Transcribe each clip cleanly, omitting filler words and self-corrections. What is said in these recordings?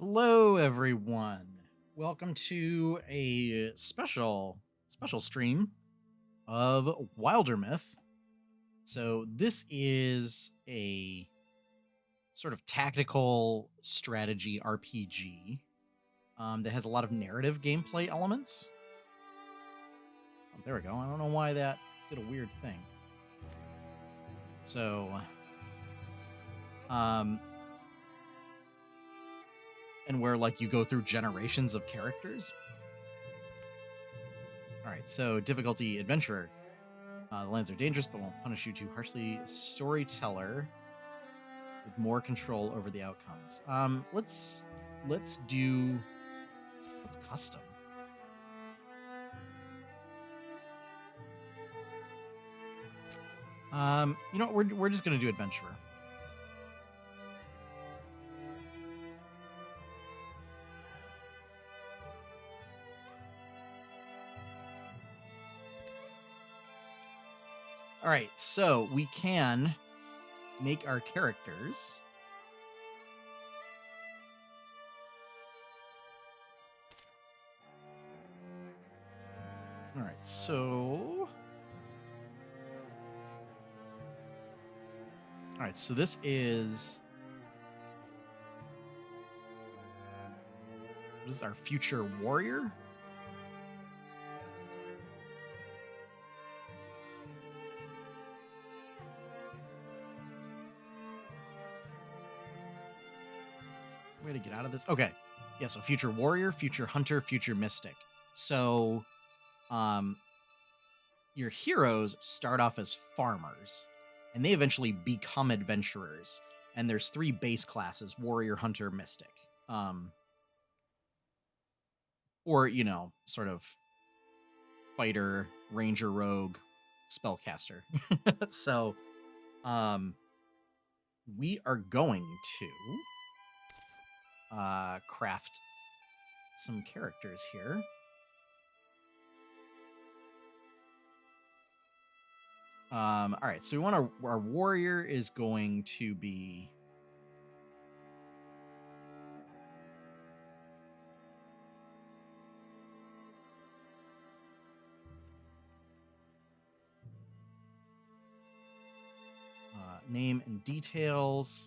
Hello, everyone. Welcome to a special stream of Wildermyth. So this is a sort of tactical strategy RPG that has a lot of narrative gameplay elements. Oh, there we go. I don't know why that did a weird thing. So, and where like you go through generations of characters. All right, so difficulty adventurer. The lands are dangerous, but won't punish you too harshly. Storyteller with more control over the outcomes. Let's custom. You know, we're just gonna do adventurer. All right, so we can make our characters. All right, so. All right, so this is. This is our future warrior. Way to get out of this. Okay. Yeah, so future warrior, future hunter, future mystic. So your heroes start off as farmers and they eventually become adventurers. And there's 3 base classes: warrior, hunter, mystic. Or, you know, sort of fighter, ranger, rogue, spellcaster. So we are going to craft some characters here. All right, so we want our warrior is going to be name and details.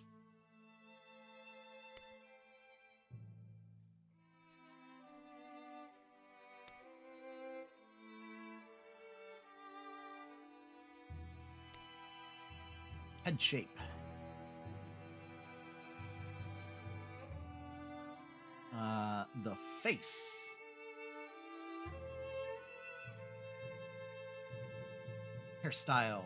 Head shape. The face. Hairstyle.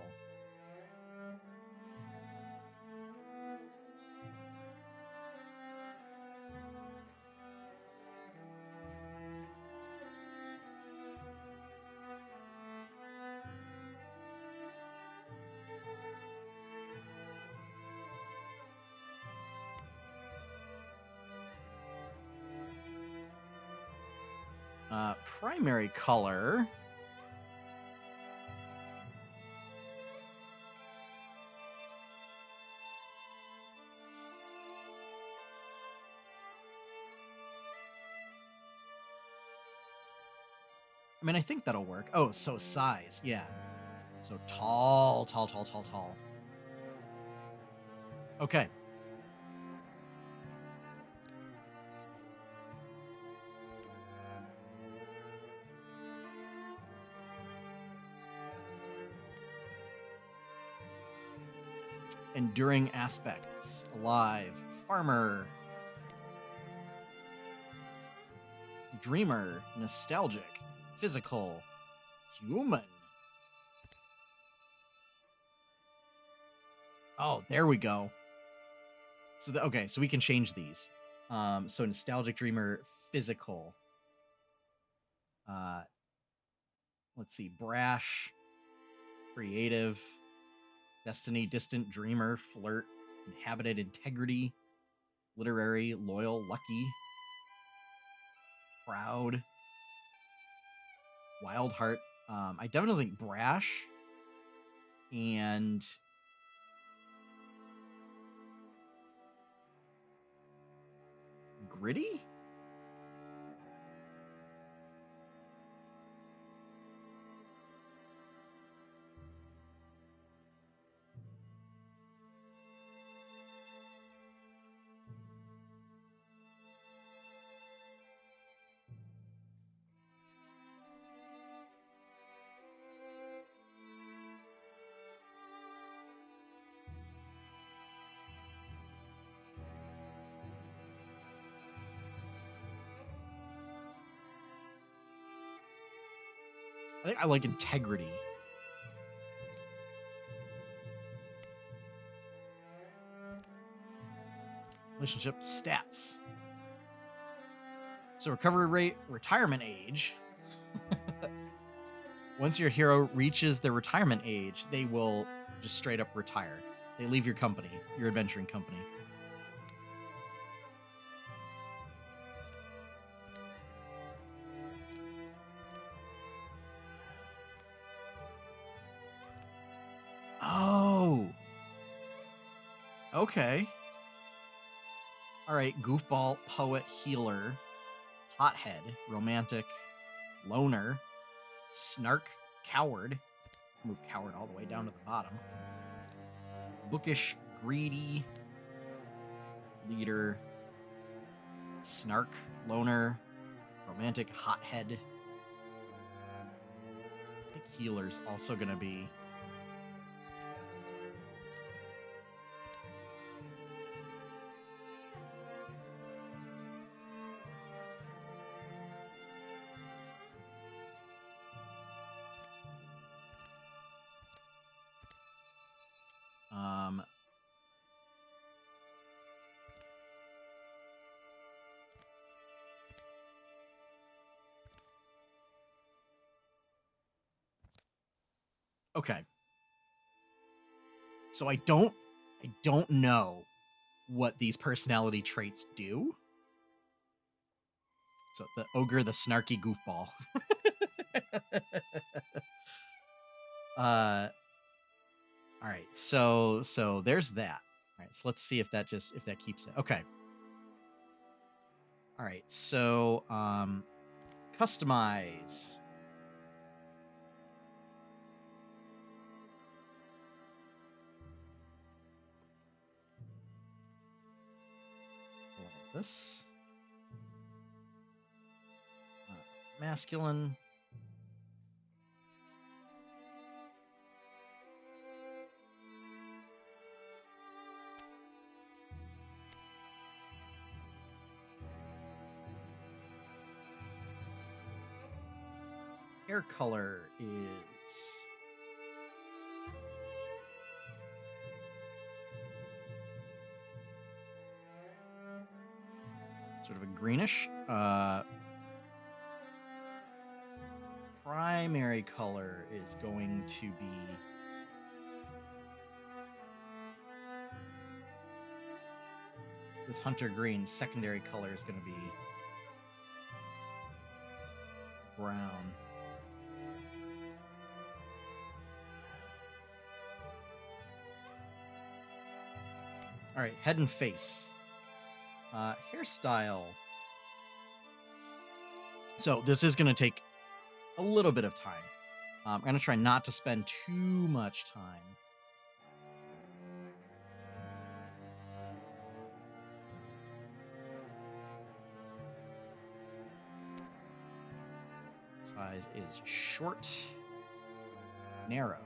Primary color. I mean, I think that'll work. Oh, so size. Yeah. So tall. Okay. Enduring aspects. Alive. Farmer. Dreamer. Nostalgic. Physical. Human. Oh, there we go. So okay, so we can change these. So nostalgic, dreamer, physical. Let's see, brash, creative, destiny, distant, dreamer, flirt, inhabited, integrity, literary, loyal, lucky, proud, wild heart. I definitely think brash and gritty? I think I like integrity. Relationship stats. So recovery rate, retirement age. Once your hero reaches their retirement age, they will just straight up retire. They leave your company, your adventuring company. Oh. Okay. All right, goofball, poet, healer, hothead, romantic, loner, snark, coward. Move coward all the way down to the bottom. Bookish, greedy, leader, snark, loner, romantic, hothead. I think healer's also going to be... Okay. So I don't know what these personality traits do. So the ogre, the snarky goofball. All right. So there's that. All right. So let's see if that keeps it. Okay. All right. So customize. This masculine. Hair color is sort of a greenish. Primary color is going to be this hunter green. Secondary color is going to be brown. All right, head and face. Hairstyle. So this is going to take a little bit of time. I'm going to try not to spend too much time. Size is short, narrow.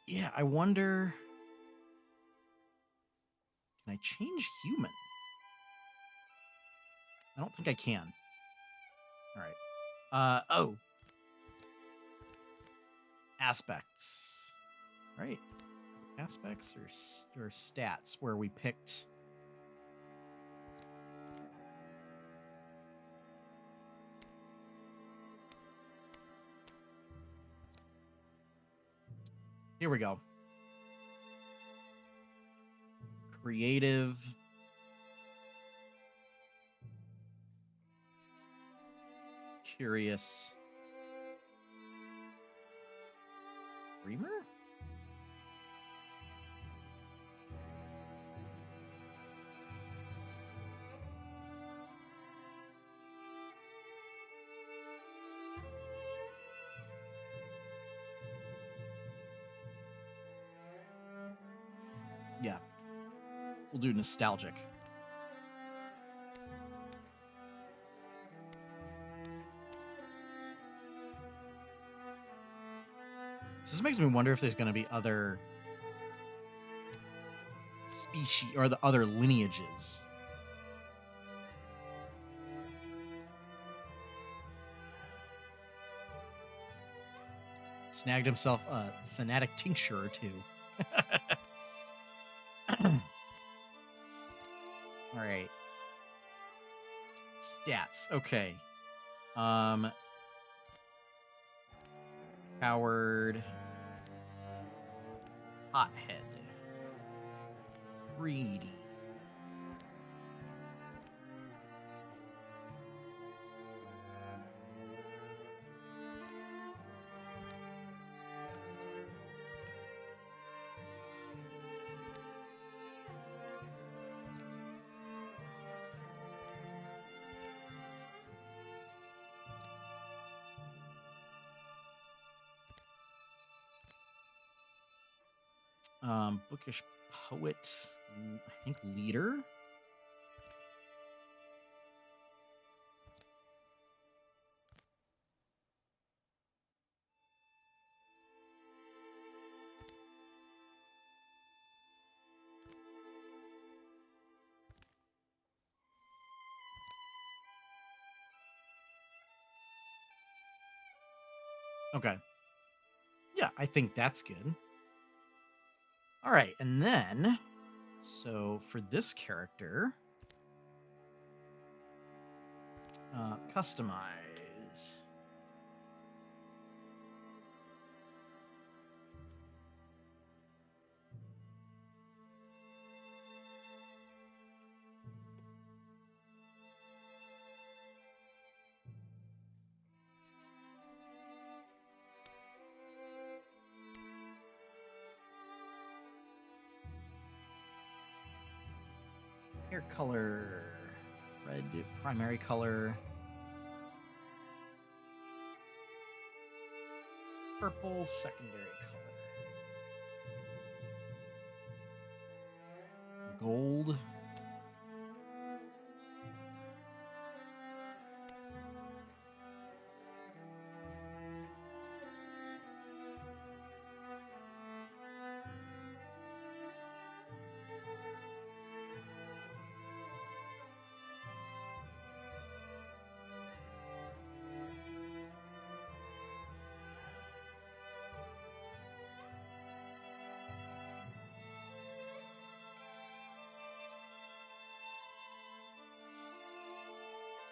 Yeah, I wonder... Can I change human? I don't think I can. All right. Oh. Aspects. right? Aspects or stats where we picked. Here we go. Creative. Curious. Dreamer? Yeah. We'll do nostalgic. So this makes me wonder if there's going to be other species or the other lineages. Snagged himself a fanatic tincture or two. All right. Stats. Okay. Coward. Hothead. Greedy. Bookish poet, I think leader. Okay. Yeah, I think that's good. All right, and then, so for this character, customize. Hair color, red primary color, purple secondary color, gold.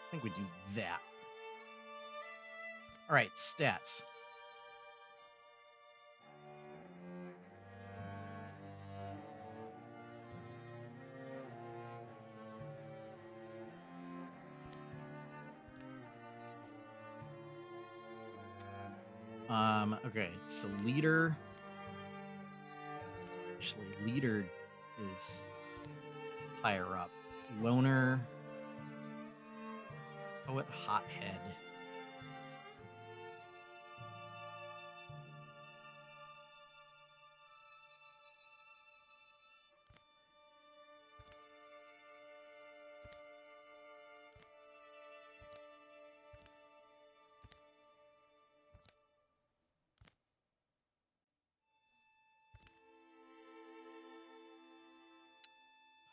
I think we do that. All right, stats. Okay, so leader. Actually, leader is higher up. Loner. Poet hothead.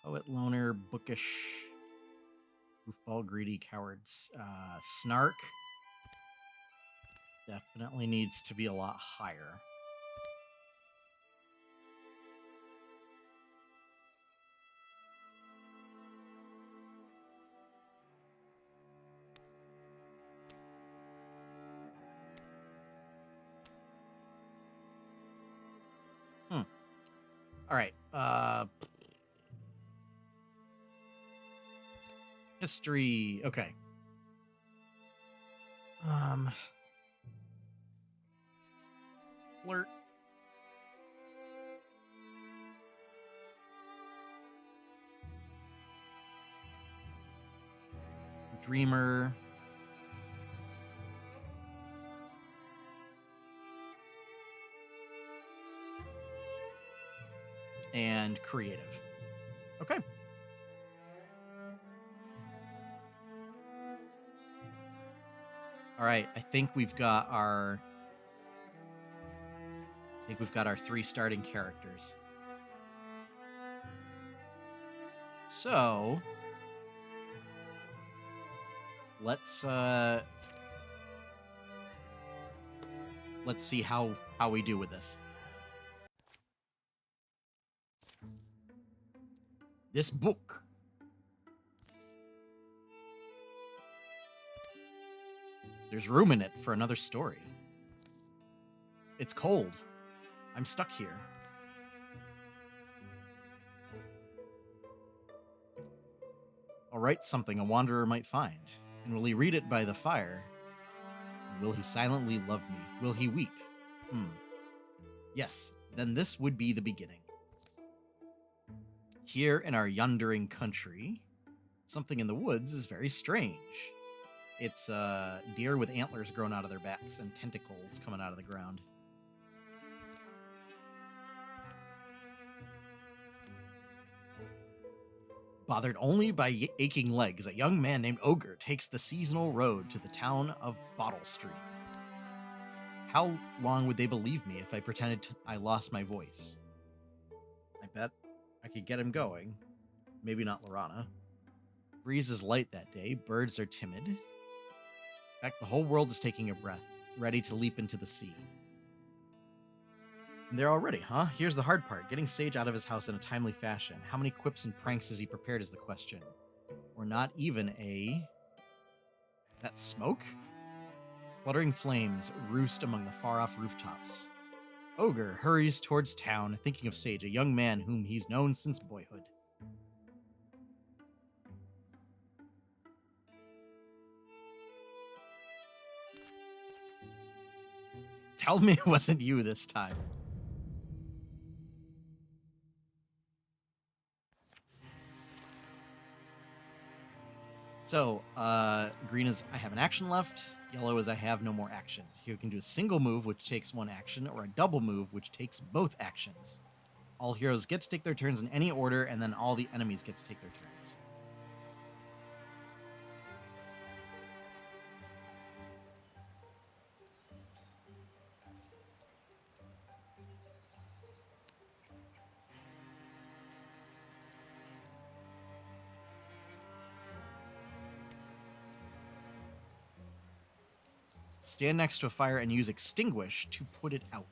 Poet, loner, bookish, goofball, greedy, cowards. Snark definitely needs to be a lot higher. All right. History. Okay. Flirt. Dreamer. And creative. Okay. All right. I think we've got our 3 starting characters. So let's see how we do with this. This book. There's room in it for another story. It's cold. I'm stuck here. I'll write something a wanderer might find. And will he read it by the fire? Will he silently love me? Will he weep? Yes, then this would be the beginning. Here in our yondering country, something in the woods is very strange. It's deer with antlers growing out of their backs and tentacles coming out of the ground. Bothered only by aching legs, a young man named Ogre takes the seasonal road to the town of Bottle Street. How long would they believe me if I pretended I lost my voice? I bet I could get him going. Maybe not Laurana. Breeze is light that day. Birds are timid. In fact, the whole world is taking a breath, ready to leap into the sea. And there already, huh? Here's the hard part. Getting Sage out of his house in a timely fashion. How many quips and pranks has he prepared is the question. Or not even a... That smoke? Fluttering flames roost among the far-off rooftops. Ogre hurries towards town, thinking of Sage, a young man whom he's known since boyhood. Tell me it wasn't you this time. So, green is I have an action left. Yellow is I have no more actions. Here you can do a single move, which takes 1 action, or a double move, which takes both actions. All heroes get to take their turns in any order, and then all the enemies get to take their turns. Stand next to a fire and use Extinguish to put it out.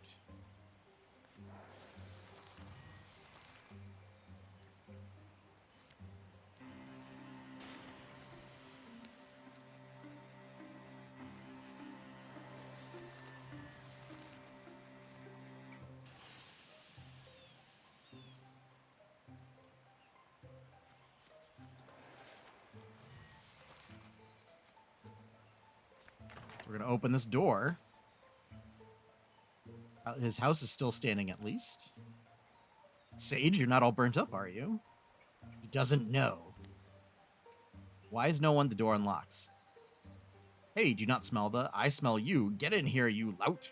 We're going to open this door. His house is still standing, at least. Sage, you're not all burnt up, are you? He doesn't know. Why is no one? The door unlocks. Hey, do you not smell the... I smell you. Get in here, you lout.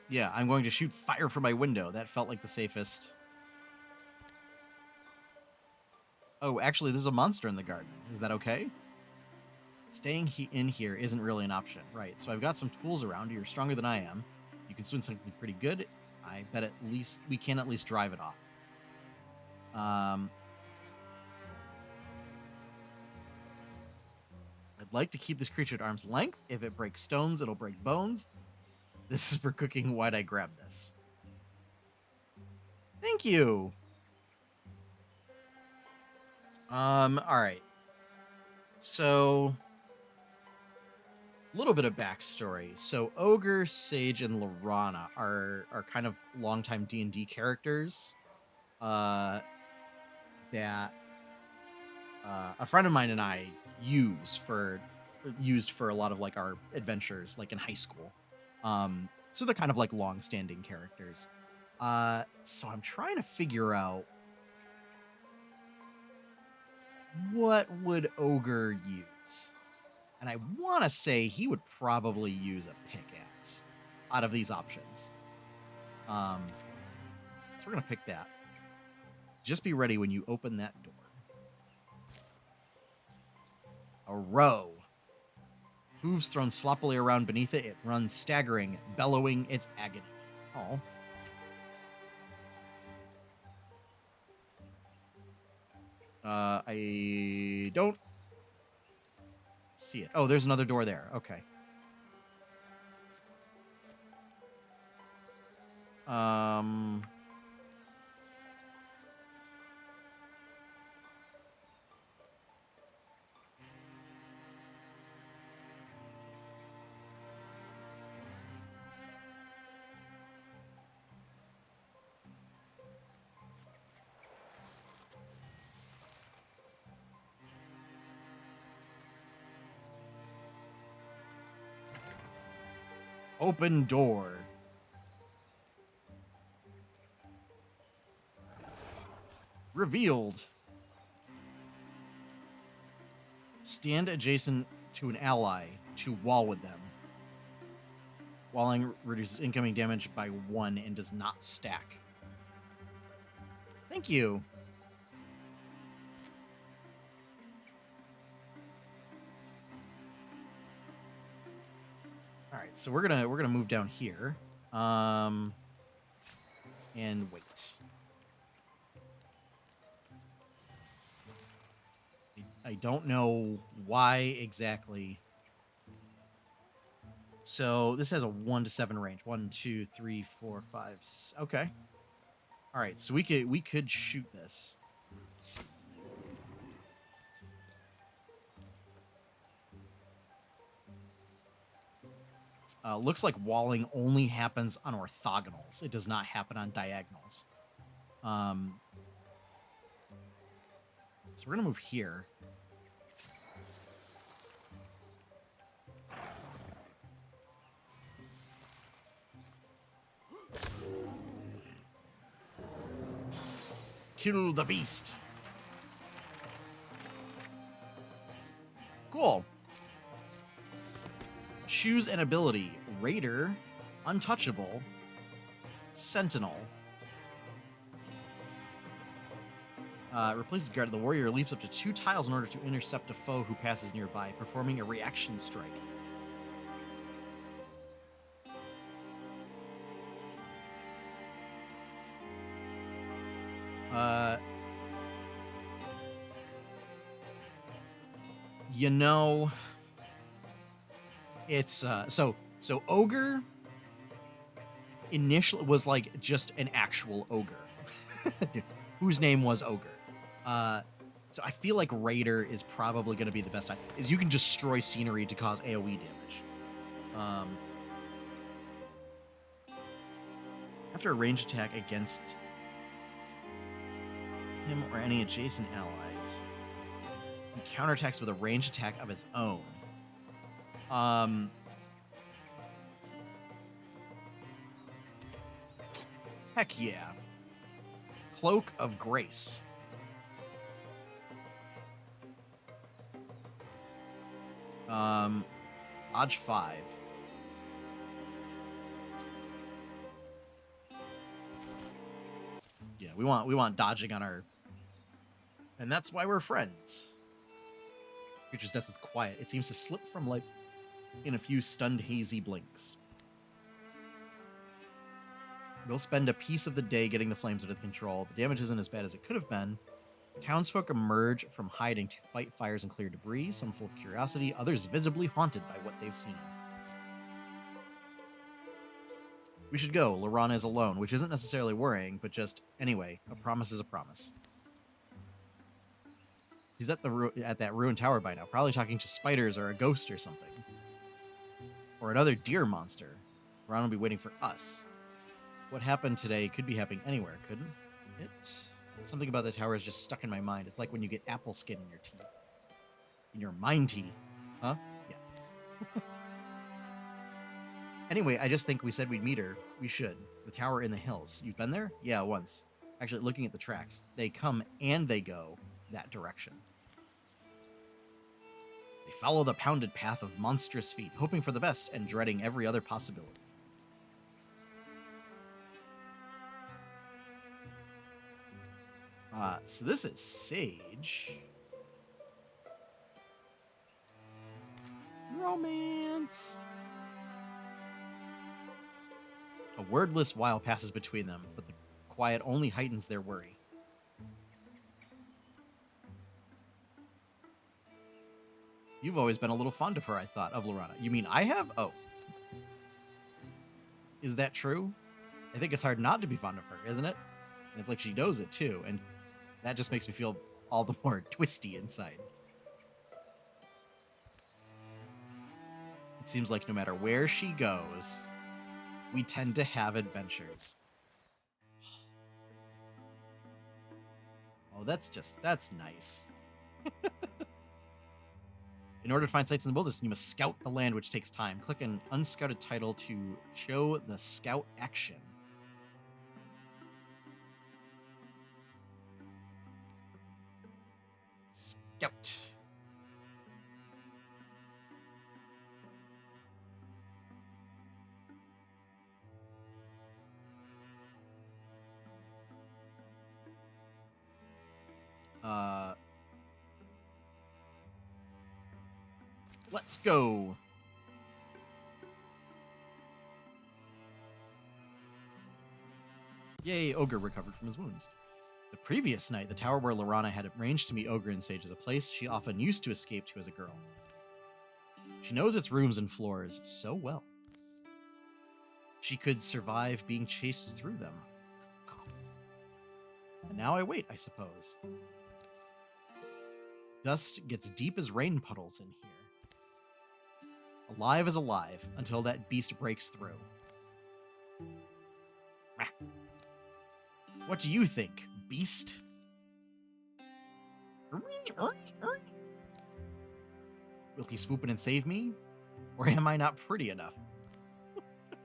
Yeah, I'm going to shoot fire from my window. That felt like the safest... Oh, actually, there's a monster in the garden. Is that okay? Staying in here isn't really an option. Right, so I've got some tools around. You're stronger than I am. You can swing something pretty good. I bet at least we can at least drive it off. I'd like to keep this creature at arm's length. If it breaks stones, it'll break bones. This is for cooking. Why'd I grab this? Thank you. All right. So little bit of backstory. So Ogre, Sage, and Laurana are kind of longtime D&D characters uh, that a friend of mine and I used for a lot of like our adventures, like in high school. So they're kind of like long-standing characters. So I'm trying to figure out what would Ogre use, and I want to say he would probably use a pickaxe out of these options. So we're gonna pick that. Just be ready when you open that door. A row. Hooves thrown sloppily around beneath it, it runs staggering, bellowing its agony. Oh. I don't see it. Oh, there's another door there. Okay. Um... Open door. Revealed. Stand adjacent to an ally to wall with them. Walling reduces incoming damage by 1 and does not stack. Thank you. All right, so we're gonna move down here, and wait. I don't know why exactly. So this has a 1 to 7 range. 1, 2, 3, 4, 5. Okay. All right, so we could shoot this. Looks like walling only happens on orthogonals. It does not happen on diagonals. So we're gonna move here. Kill the beast. Cool. Choose an ability. Raider, Untouchable, Sentinel. Replaces guard. The warrior leaps up to 2 tiles in order to intercept a foe who passes nearby, performing a reaction strike. You know, it's so Ogre initially was like just an actual ogre whose name was Ogre. So I feel like Raider is probably going to be the best. Is you can destroy scenery to cause AoE damage. After a ranged attack against him or any adjacent allies, he counterattacks with a ranged attack of his own. Heck yeah. Cloak of Grace. Odds 5. Yeah, we want dodging on our, and that's why we're friends. Creature's death is quiet. It seems to slip from life in a few stunned, hazy blinks. We'll spend a piece of the day getting the flames under control. The damage isn't as bad as it could have been. Townsfolk emerge from hiding to fight fires and clear debris, some full of curiosity, others visibly haunted by what they've seen. We should go. Laurana is alone, which isn't necessarily worrying, but just, anyway, a promise is a promise. He's at that ruined tower by now, probably talking to spiders or a ghost or something. or another deer monster. Laurana will be waiting for us. What happened today could be happening anywhere, couldn't it? Something about the tower is just stuck in my mind. It's like when you get apple skin in your teeth. In your mind teeth. Huh? Yeah. Anyway, I just think we said we'd meet her. We should. The tower in the hills. You've been there? Yeah, once. Actually, looking at the tracks, they come and they go that direction. They follow the pounded path of monstrous feet, hoping for the best and dreading every other possibility. So this is Sage. Romance. A wordless while passes between them, but the quiet only heightens their worry. You've always been a little fond of her, I thought, of Laurana. You mean I have? Oh. Is that true? I think it's hard not to be fond of her, isn't it? And it's like she knows it, too, and that just makes me feel all the more twisty inside. It seems like no matter where she goes, we tend to have adventures. Oh, that's nice. In order to find sites in the wilderness, you must scout the land, which takes time. Click an unscouted title to show the scout action. Scout. Let's go. Yay, Ogre recovered from his wounds. The previous night, the tower where Laurana had arranged to meet Ogre and Sage is a place she often used to escape to as a girl. She knows its rooms and floors so well. She could survive being chased through them. And now I wait, I suppose. Dust gets deep as rain puddles in here. Alive as alive until that beast breaks through. What do you think, beast? Will he swoop in and save me? Or am I not pretty enough?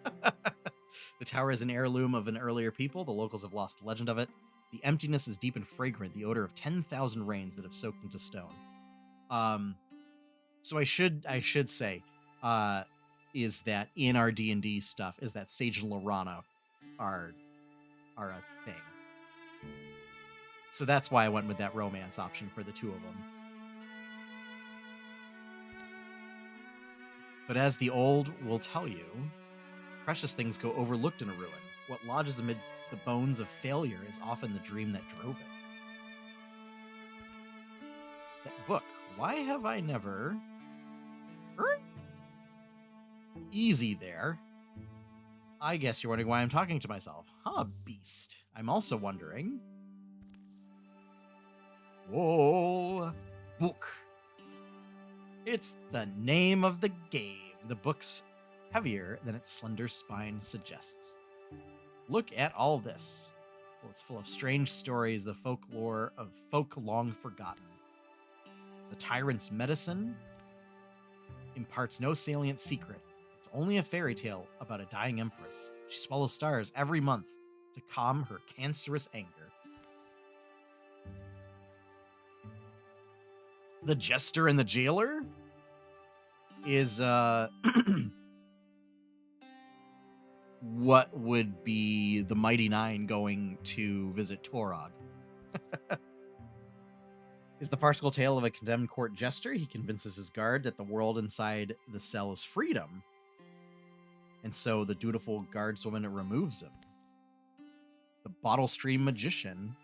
The tower is an heirloom of an earlier people. The locals have lost the legend of it. The emptiness is deep and fragrant, the odor of 10,000 rains that have soaked into stone. So I should say, is that in our D&D stuff, is that Sage and Laurana are a thing. So that's why I went with that romance option for the two of them. But as the old will tell you, precious things go overlooked in a ruin. What lodges amid the bones of failure is often the dream that drove it. That book, why have I never... Easy there. I guess you're wondering why I'm talking to myself. Huh, beast. I'm also wondering... Whoa. Book. It's the name of the game. The book's heavier than its slender spine suggests. Look at all this. Well, it's full of strange stories, the folklore of folk long forgotten. The tyrant's medicine imparts no salient secret. It's only a fairy tale about a dying empress. She swallows stars every month to calm her cancerous anger. The jester and the jailer is what would be the Mighty Nine going to visit Torog. Is the farcical tale of a condemned court jester. He convinces his guard that the world inside the cell is freedom. And so the dutiful guardswoman removes him. The Bottle Stream Magician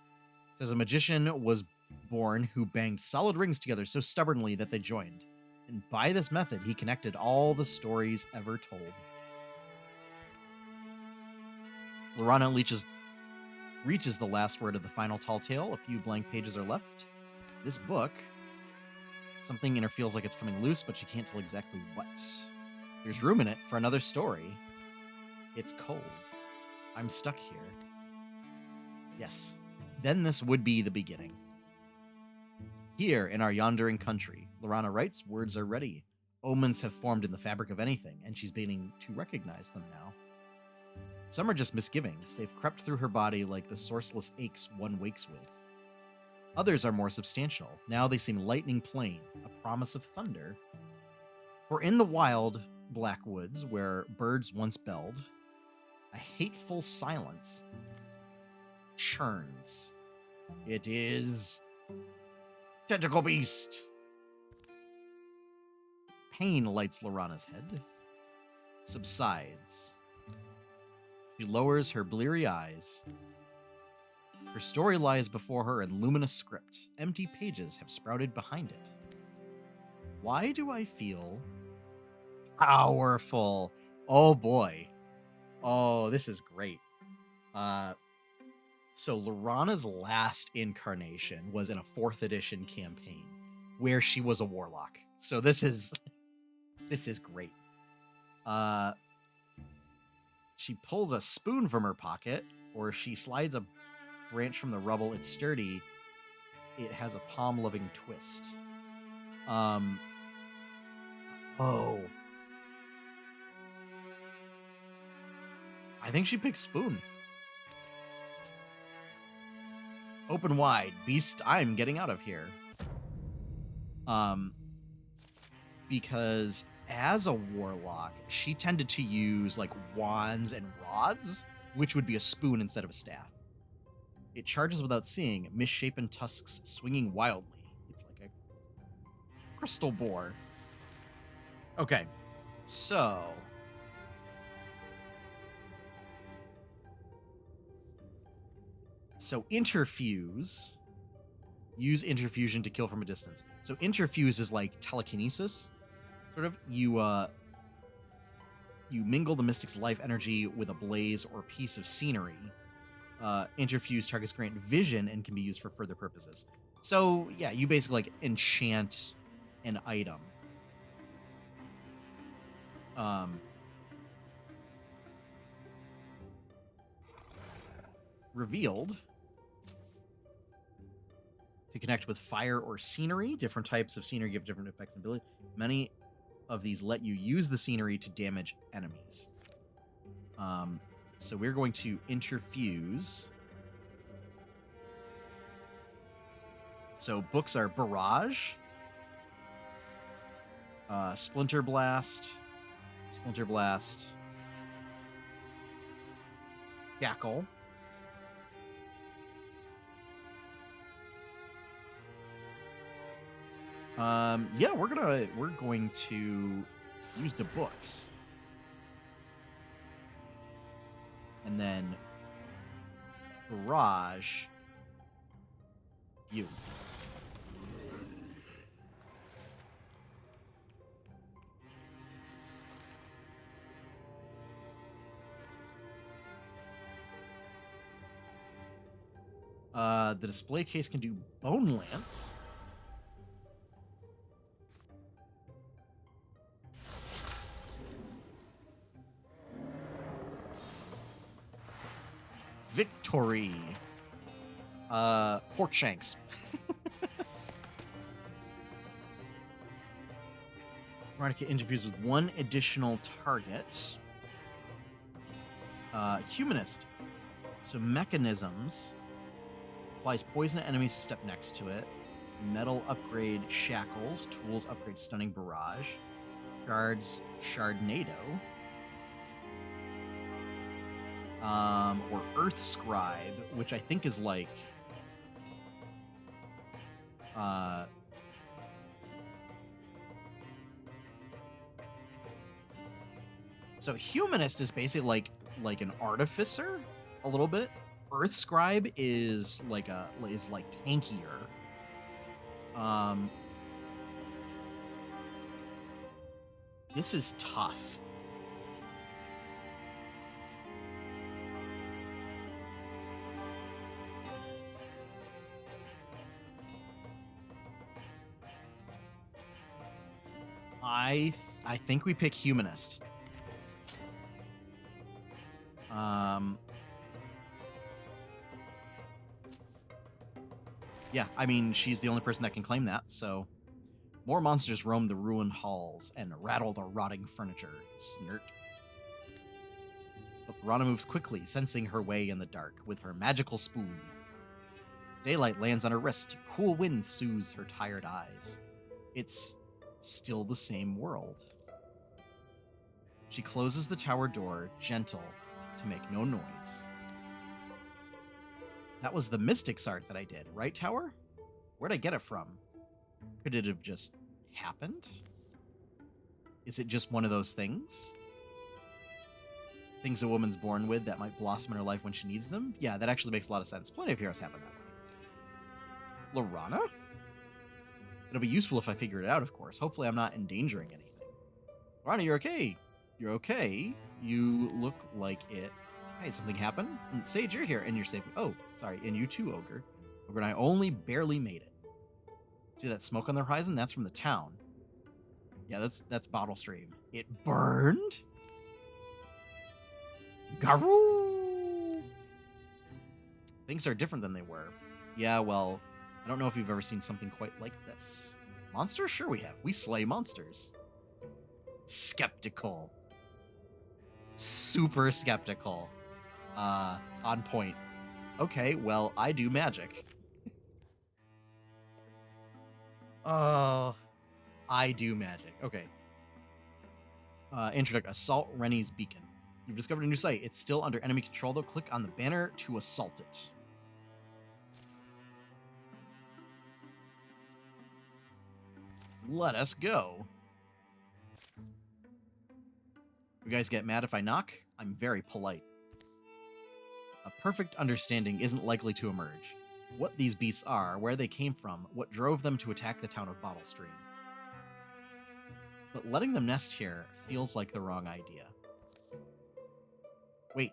says a magician was born who banged solid rings together so stubbornly that they joined. And by this method, he connected all the stories ever told. Laurana reaches the last word of the final tall tale. A few blank pages are left. This book, something in her feels like it's coming loose, but she can't tell exactly what. There's room in it for another story. It's cold. I'm stuck here. Yes, then this would be the beginning. Here in our yondering country, Laurana writes, words are ready. Omens have formed in the fabric of anything, and she's beginning to recognize them now. Some are just misgivings. They've crept through her body like the sourceless aches one wakes with. Others are more substantial. Now they seem lightning plain, a promise of thunder. For in the wild, black woods, where birds once belled, a hateful silence churns. It is Tentacle Beast. Pain lights Laurana's head, subsides. She lowers her bleary eyes. Her story lies before her in luminous script. Empty pages have sprouted behind it. Why do I feel powerful? Oh boy. Oh, this is great. So Laurana's last incarnation was in a 4th edition campaign where she was a warlock. So this is great. She pulls a spoon from her pocket, or she slides a branch from the rubble. It's sturdy. It has a palm-loving twist. Oh. I think she picks spoon. Open wide. Beast, I'm getting out of here. Because as a warlock, she tended to use like wands and rods, which would be a spoon instead of a staff. It charges without seeing, misshapen tusks swinging wildly. It's like a crystal boar. Okay, so interfuse. Use interfusion to kill from a distance. So interfuse is like telekinesis. Sort of, you mingle the mystic's life energy with a blaze or piece of scenery. Interfuse targets grant vision and can be used for further purposes. So yeah, you basically like enchant an item. Revealed. To connect with fire or scenery. Different types of scenery give different effects and ability. Many of these let you use the scenery to damage enemies. So we're going to interfuse. So books are Barrage, Splinter Blast, Shackle, yeah, we're going to use the books. And then Barrage you. The display case can do Bone Lance. Victory. Pork shanks. Veronica interviews with one additional target. Humanist. So mechanisms. Applies poison to enemies who step next to it. Metal upgrade shackles. Tools upgrade stunning barrage. Shards Shardnado. Or Earth Scribe, which I think is like so Humanist is basically like an artificer a little bit. Earth Scribe is like tankier. This is tough. I I think we pick humanist. Yeah, I mean, she's the only person that can claim that, so... More monsters roam the ruined halls and rattle the rotting furniture. Snert. But Laurana moves quickly, sensing her way in the dark with her magical spoon. Daylight lands on her wrist. Cool wind soothes her tired eyes. It's still the same world. She closes the tower door, gentle, to make no noise. That was the Mystic's art that I did, right, Tower? Where'd I get it from? Could it have just happened? Is it just one of those things? Things a woman's born with that might blossom in her life when she needs them? Yeah, that actually makes a lot of sense. Plenty of heroes happen that way. Laurana? It'll be useful if I figure it out, of course. Hopefully I'm not endangering anything. Laurana, you're okay. You're okay. You look like it. Hey, something happened? Sage, you're here, and you're safe. Oh, sorry, and you too, Ogre. Ogre and I only barely made it. See that smoke on the horizon? That's from the town. Yeah, that's Bottle Stream. It burned? Garoo! Things are different than they were. Yeah, well, I don't know if you've ever seen something quite like this. Monsters? Sure we have. We slay monsters. Skeptical. Super skeptical. On point. Okay, well, I do magic. Oh, I do magic. Okay. Introduct Assault Rennie's Beacon. You've discovered a new site. It's still under enemy control, though. Click on the banner to assault it. Let us go. You guys get mad if I knock? I'm very polite. A perfect understanding isn't likely to emerge. What these beasts are, where they came from, what drove them to attack the town of Bottle Stream. But letting them nest here feels like the wrong idea. Wait.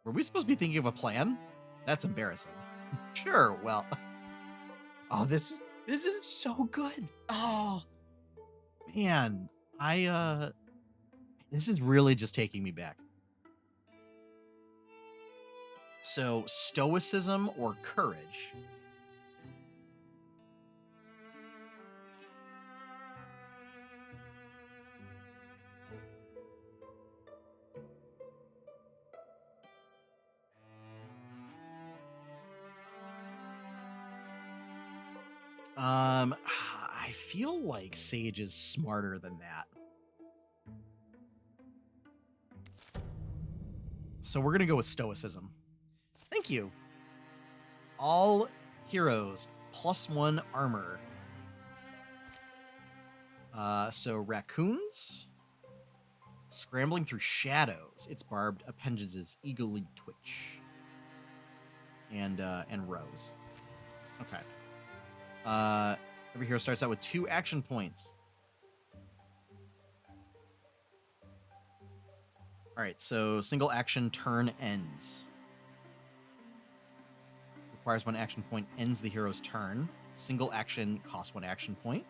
Were we supposed to be thinking of a plan? That's embarrassing. Sure, well... Oh, this is so good. Oh, man. This is really just taking me back. So, stoicism or courage? I feel like Sage is smarter than that. So we're gonna go with stoicism. Thank you. All heroes +1 armor. So raccoons scrambling through shadows. Its barbed appendages eagerly twitch. And rows. Okay. Every hero starts out with 2 action points. All right, so single action turn ends. Requires 1 action point, ends the hero's turn. Single action costs 1 action point.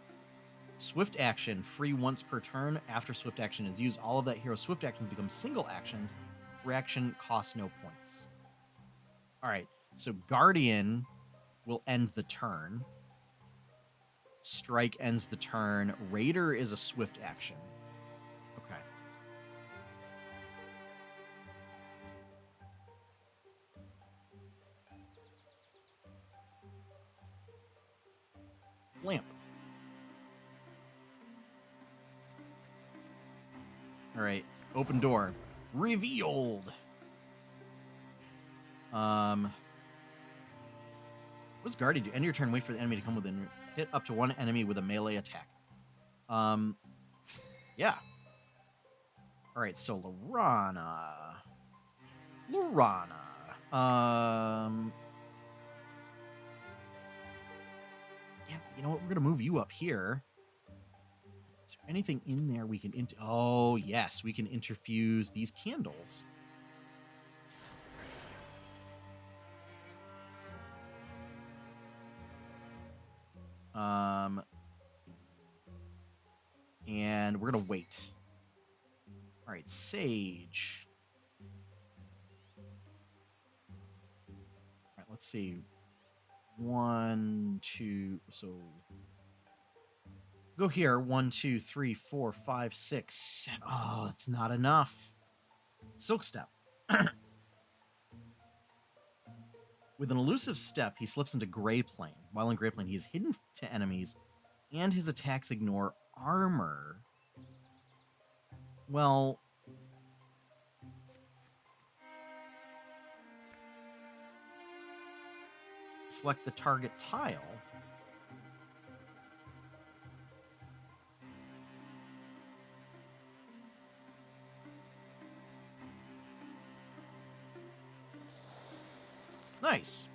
Swift action, free once per turn. After swift action is used, all of that hero's swift action becomes single actions. Reaction costs no points. All right, so Guardian will end the turn. Strike ends the turn. Raider is a swift action. Okay. Lamp. All right. Open door. Revealed. What does Guardian do? End your turn. Wait for the enemy to come within. Hit up to 1 enemy with a melee attack. Yeah. All right. So Laurana. Yeah. You know what? We're gonna move you up here. Is there anything in there we can oh, yes, we can interfuse these candles. And we're going to wait. All right, Sage. All right, let's see. 1, 2, so go here. 1, 2, 3, 4, 5, 6, 7. Oh, it's not enough. Silk Step. With an elusive step, he slips into Gray Plane. While in Gray Plane, he is hidden to enemies, and his attacks ignore armor. Well, select the target tile. Nice.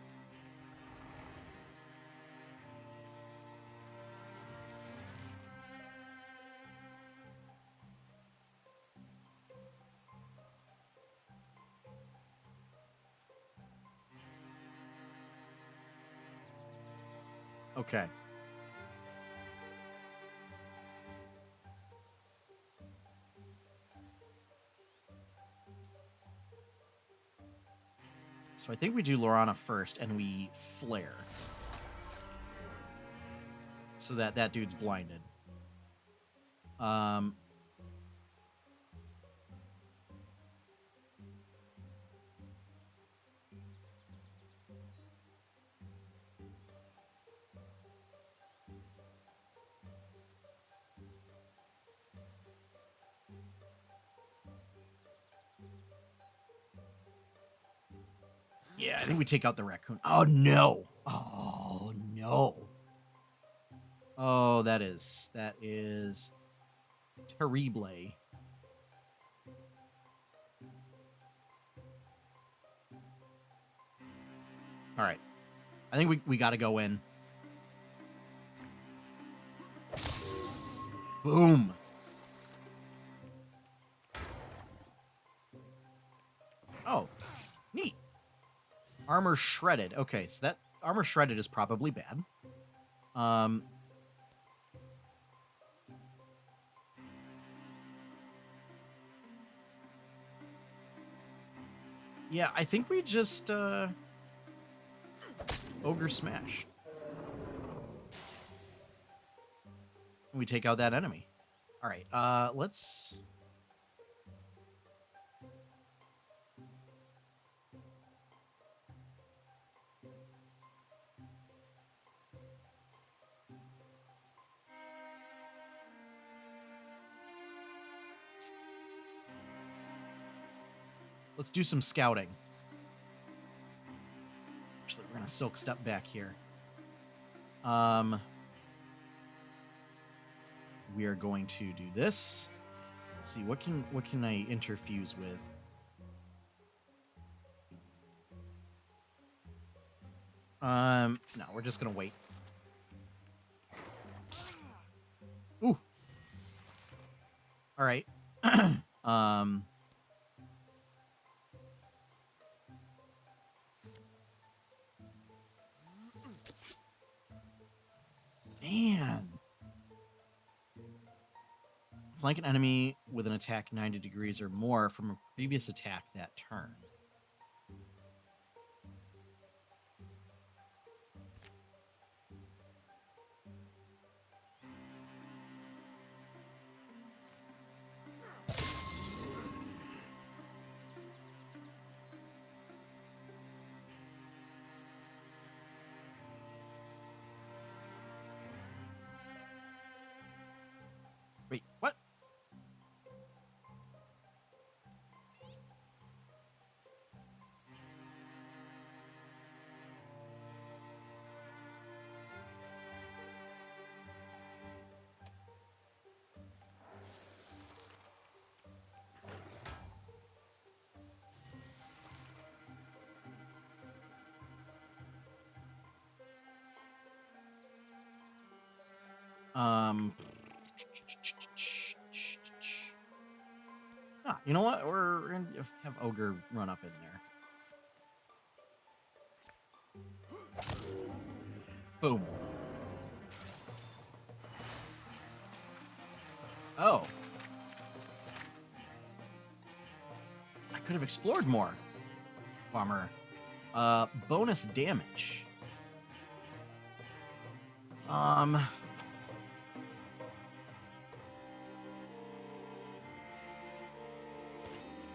Okay. So I think we do Laurana first, and we flare. So that dude's blinded. Yeah, I think we take out the raccoon. Oh, no. Oh, no. Oh, that is terrible. All right. I think we got to go in. Boom. Oh, neat. Armor shredded. Okay, so that armor shredded is probably bad. Yeah, I think we just Ogre smash. We take out that enemy. All right, let's do some scouting. Actually, we're gonna silk step back here. We are going to do this. Let's see, what can I interfuse with? No, we're just gonna wait. Ooh. All right. Man. Flank an enemy with an attack 90 degrees or more from a previous attack that turn. Wait, what? You know what? We're gonna have Ogre run up in there. Boom. could have explored more. Bummer. Bonus damage.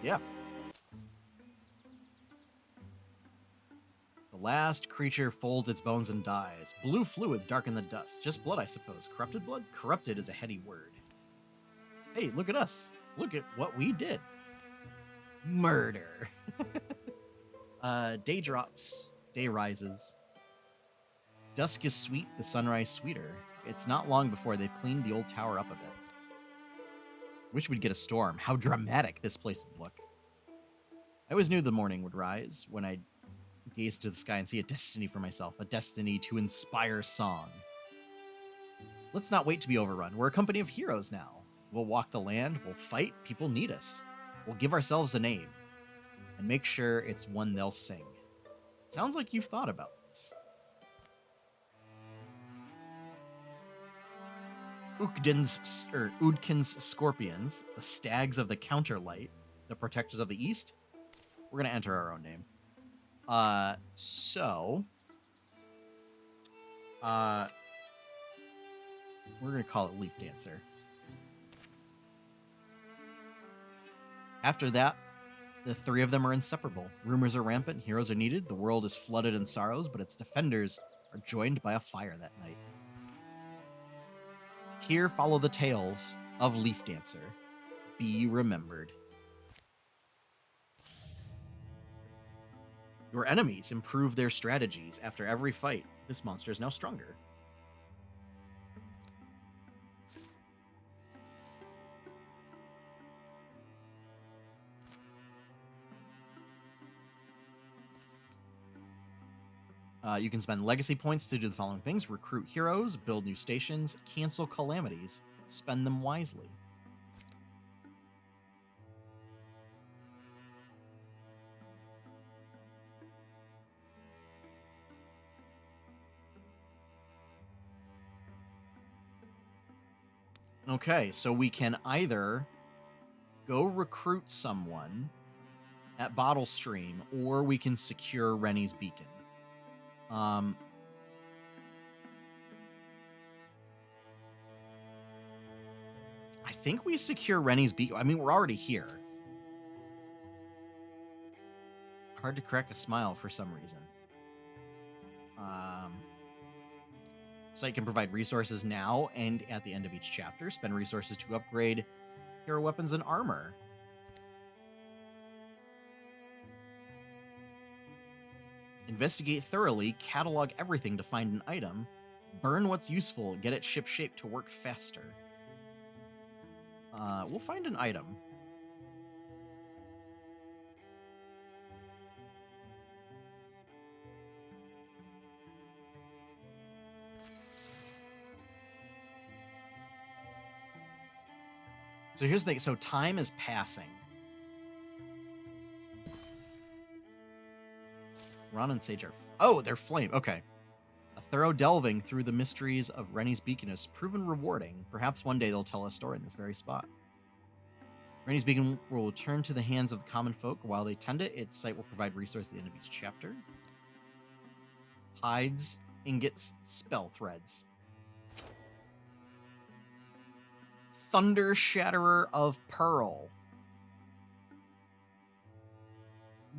Yeah. The last creature folds its bones and dies. Blue fluids darken the dust. Just blood, I suppose. Corrupted blood? Corrupted is a heady word. Hey, look at us. Look at what we did. Murder. Day drops. Day rises. Dusk is sweet, the sunrise sweeter. It's not long before they've cleaned the old tower up a bit. Wish we'd get a storm. How dramatic this place would look. I always knew the morning would rise when I gaze to the sky and see a destiny for myself, a destiny to inspire song. Let's not wait to be overrun. We're a company of heroes now. We'll walk the land, we'll fight, people need us. We'll give ourselves a name, and make sure it's one they'll sing. Sounds like you've thought about this. Udkin's scorpions, the stags of the counterlight, the protectors of the east. We're gonna enter our own name. We're gonna call it Leaf Dancer. After that, the three of them are inseparable. Rumors are rampant, heroes are needed, the world is flooded in sorrows, but its defenders are joined by a fire that night. Here follow the tales of Leaf Dancer. Be remembered. Your enemies improve their strategies after every fight. This monster is now stronger. You can spend legacy points to do the following things: recruit heroes, build new stations, cancel calamities, spend them wisely. Okay, so we can either go recruit someone at Bottle Stream, or we can secure Rennie's Beacon. I think we secure Rennie's Beacon. I mean, we're already here. Hard to crack a smile for some reason. Site can provide resources now and at the end of each chapter. Spend resources to upgrade hero weapons and armor. Investigate thoroughly, catalog everything to find an item, burn what's useful, get it ship-shape to work faster. We'll find an item. So here's the thing. So time is passing. Ron and Sage are... Oh, they're flame. Okay. A thorough delving through the mysteries of Rennie's Beacon has proven rewarding. Perhaps one day they'll tell a story in this very spot. Rennie's Beacon will return to the hands of the common folk. While they tend it, its site will provide resources at the end of each chapter. Hides, ingots, spell threads. Thunder Shatterer of Pearl.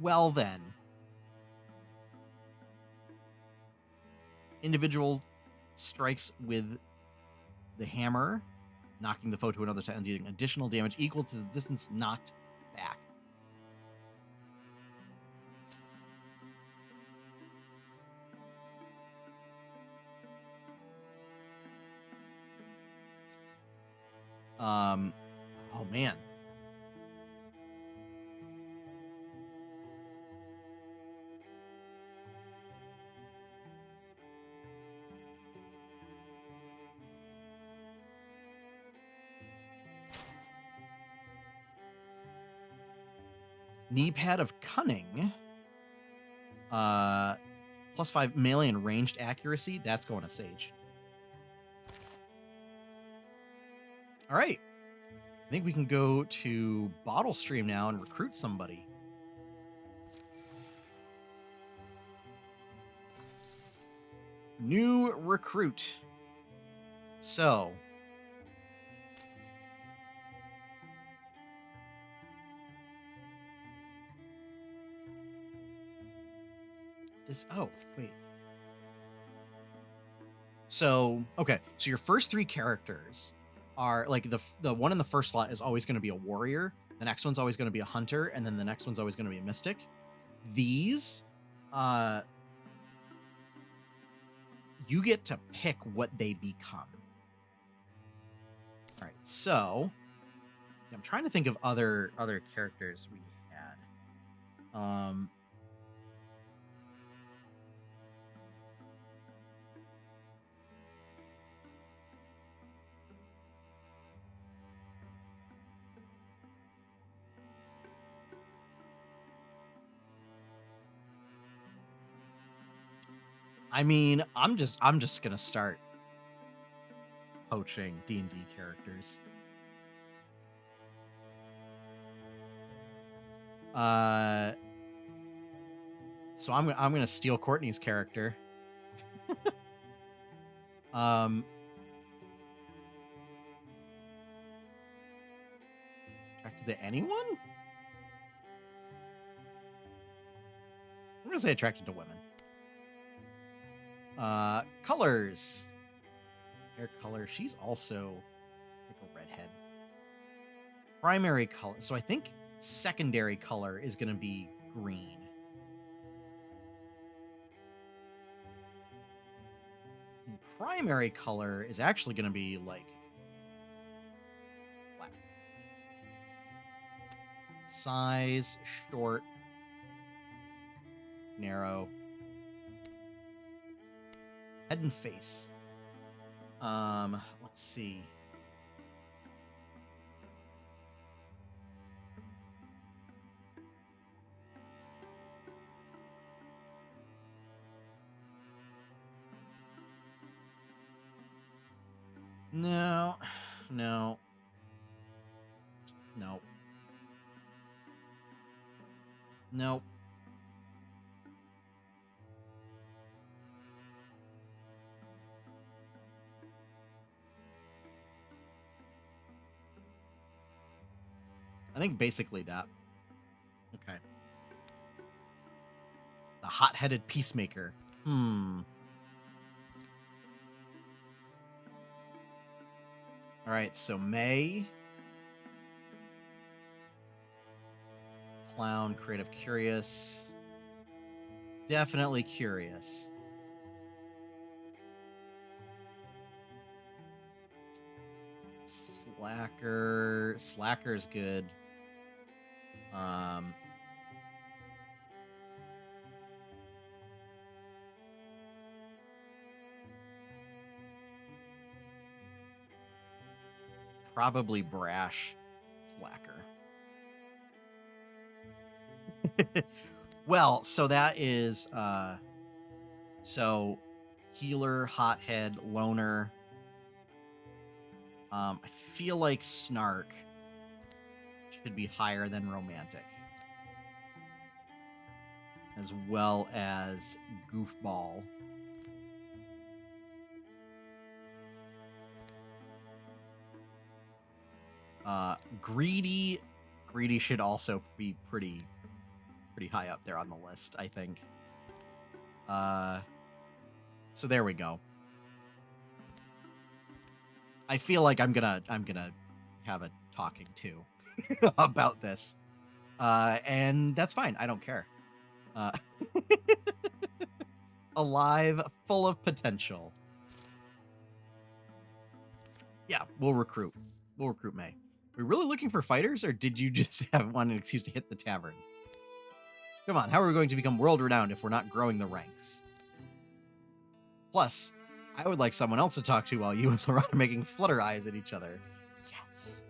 Well then. Individual strikes with the hammer, knocking the foe to another side and dealing additional damage equal to the distance knocked back. Oh man. Knee pad of cunning. +5 melee and ranged accuracy. That's going to Sage. All right. I think we can go to Bottle Stream now and recruit somebody. New recruit. So. Oh, wait. So, okay. So your first 3 characters are like the one in the first slot is always going to be a warrior. The next one's always going to be a hunter, and then the next one's always going to be a mystic. These, you get to pick what they become. All right. So, I'm trying to think of other characters we had. I mean, I'm just gonna start poaching D&D characters. So I'm gonna steal Courtney's character. Attracted to anyone? I'm gonna say attracted to women. Colors. Hair color. She's also like a redhead. Primary color. So I think secondary color is gonna be green. And primary color is actually gonna be like black. Size, short, narrow. Head and face. Let's see. No. No. No. Nope. I think basically that. Okay. The hot-headed peacemaker. All right, so May. Clown, creative, curious. Definitely curious. Slacker. Slacker's good. Probably brash. Slacker. Well, so that is so healer, hothead, loner. I feel like snark should be higher than romantic, as well as goofball. Greedy should also be pretty high up there on the list, I think. So there we go. I feel like I'm gonna have a talking to about this, and that's fine. I don't care. Alive, full of potential. Yeah, we'll recruit. We'll recruit May. Are we really looking for fighters, or did you just have one excuse to hit the tavern? Come on, how are we going to become world-renowned if we're not growing the ranks? Plus, I would like someone else to talk to while you and Laurana are making flutter eyes at each other. Yes.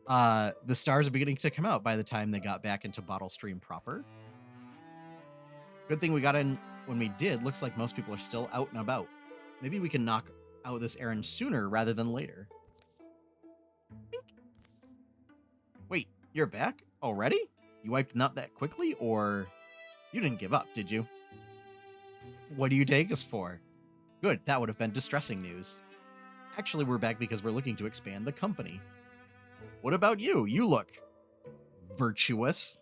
The stars are beginning to come out by the time they got back into Bottle Stream proper. Good thing we got in when we did. Looks like most people are still out and about. Maybe we can knock out this errand sooner rather than later. Wait, you're back already? You wiped nut that quickly, or you didn't give up, did you? What do you take us for? Good, that would have been distressing news. Actually, we're back because we're looking to expand the company. What about you? You look virtuous.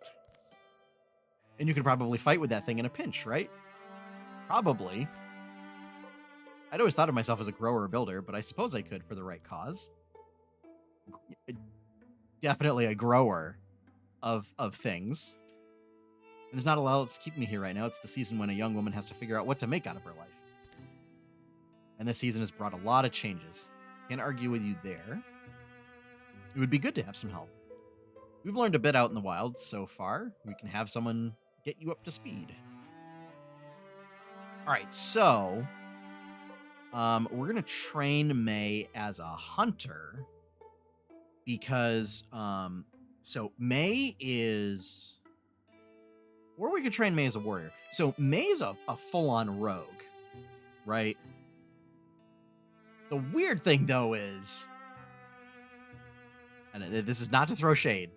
And you could probably fight with that thing in a pinch, right? Probably. I'd always thought of myself as a grower or builder, but I suppose I could for the right cause. Definitely a grower of things. And there's not a lot else keeping me here right now. It's the season when a young woman has to figure out what to make out of her life. And this season has brought a lot of changes. Can't argue with you there. It would be good to have some help. We've learned a bit out in the wild so far. We can have someone get you up to speed. All right, so we're going to train May as a hunter because so May is, or we could train May as a warrior. So May is a full-on rogue, right? The weird thing, though, is, and this is not to throw shade,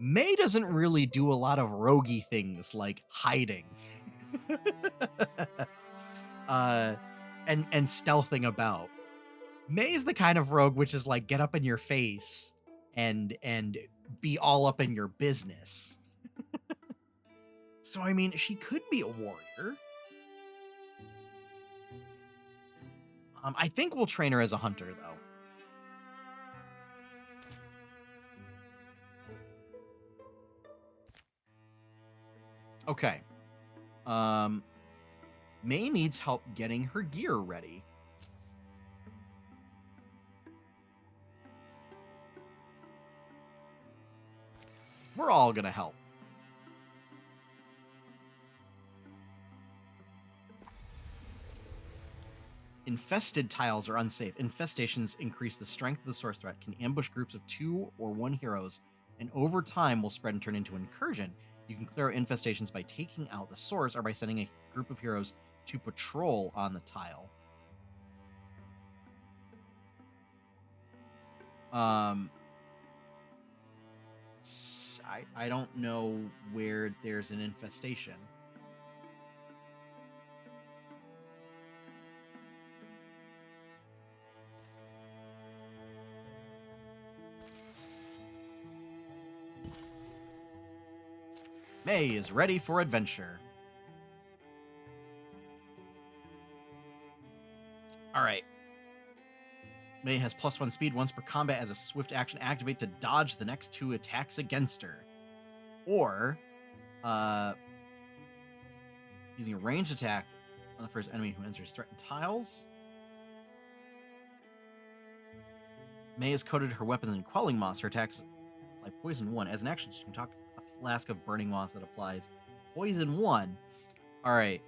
May doesn't really do a lot of roguey things like hiding and stealthing about. May is the kind of rogue which is like get up in your face and be all up in your business. So, I mean, she could be a warrior. I think we'll train her as a hunter, though. Okay. May needs help getting her gear ready. We're all gonna help. Infested tiles are unsafe. Infestations increase the strength of the source threat, can ambush groups of 2 or 1 heroes, and over time will spread and turn into an incursion. You can clear out infestations by taking out the source or by sending a group of heroes to patrol on the tile. I don't know where there's an infestation. May is ready for adventure. All right. May has +1 speed once per combat as a swift action. Activate to dodge the next 2 attacks against her. Or, using a ranged attack on the first enemy who enters threatened tiles. May has coated her weapons in quelling moss. Her attacks apply poison 1. As an action, she can talk a flask of burning moss that applies poison 1. All right.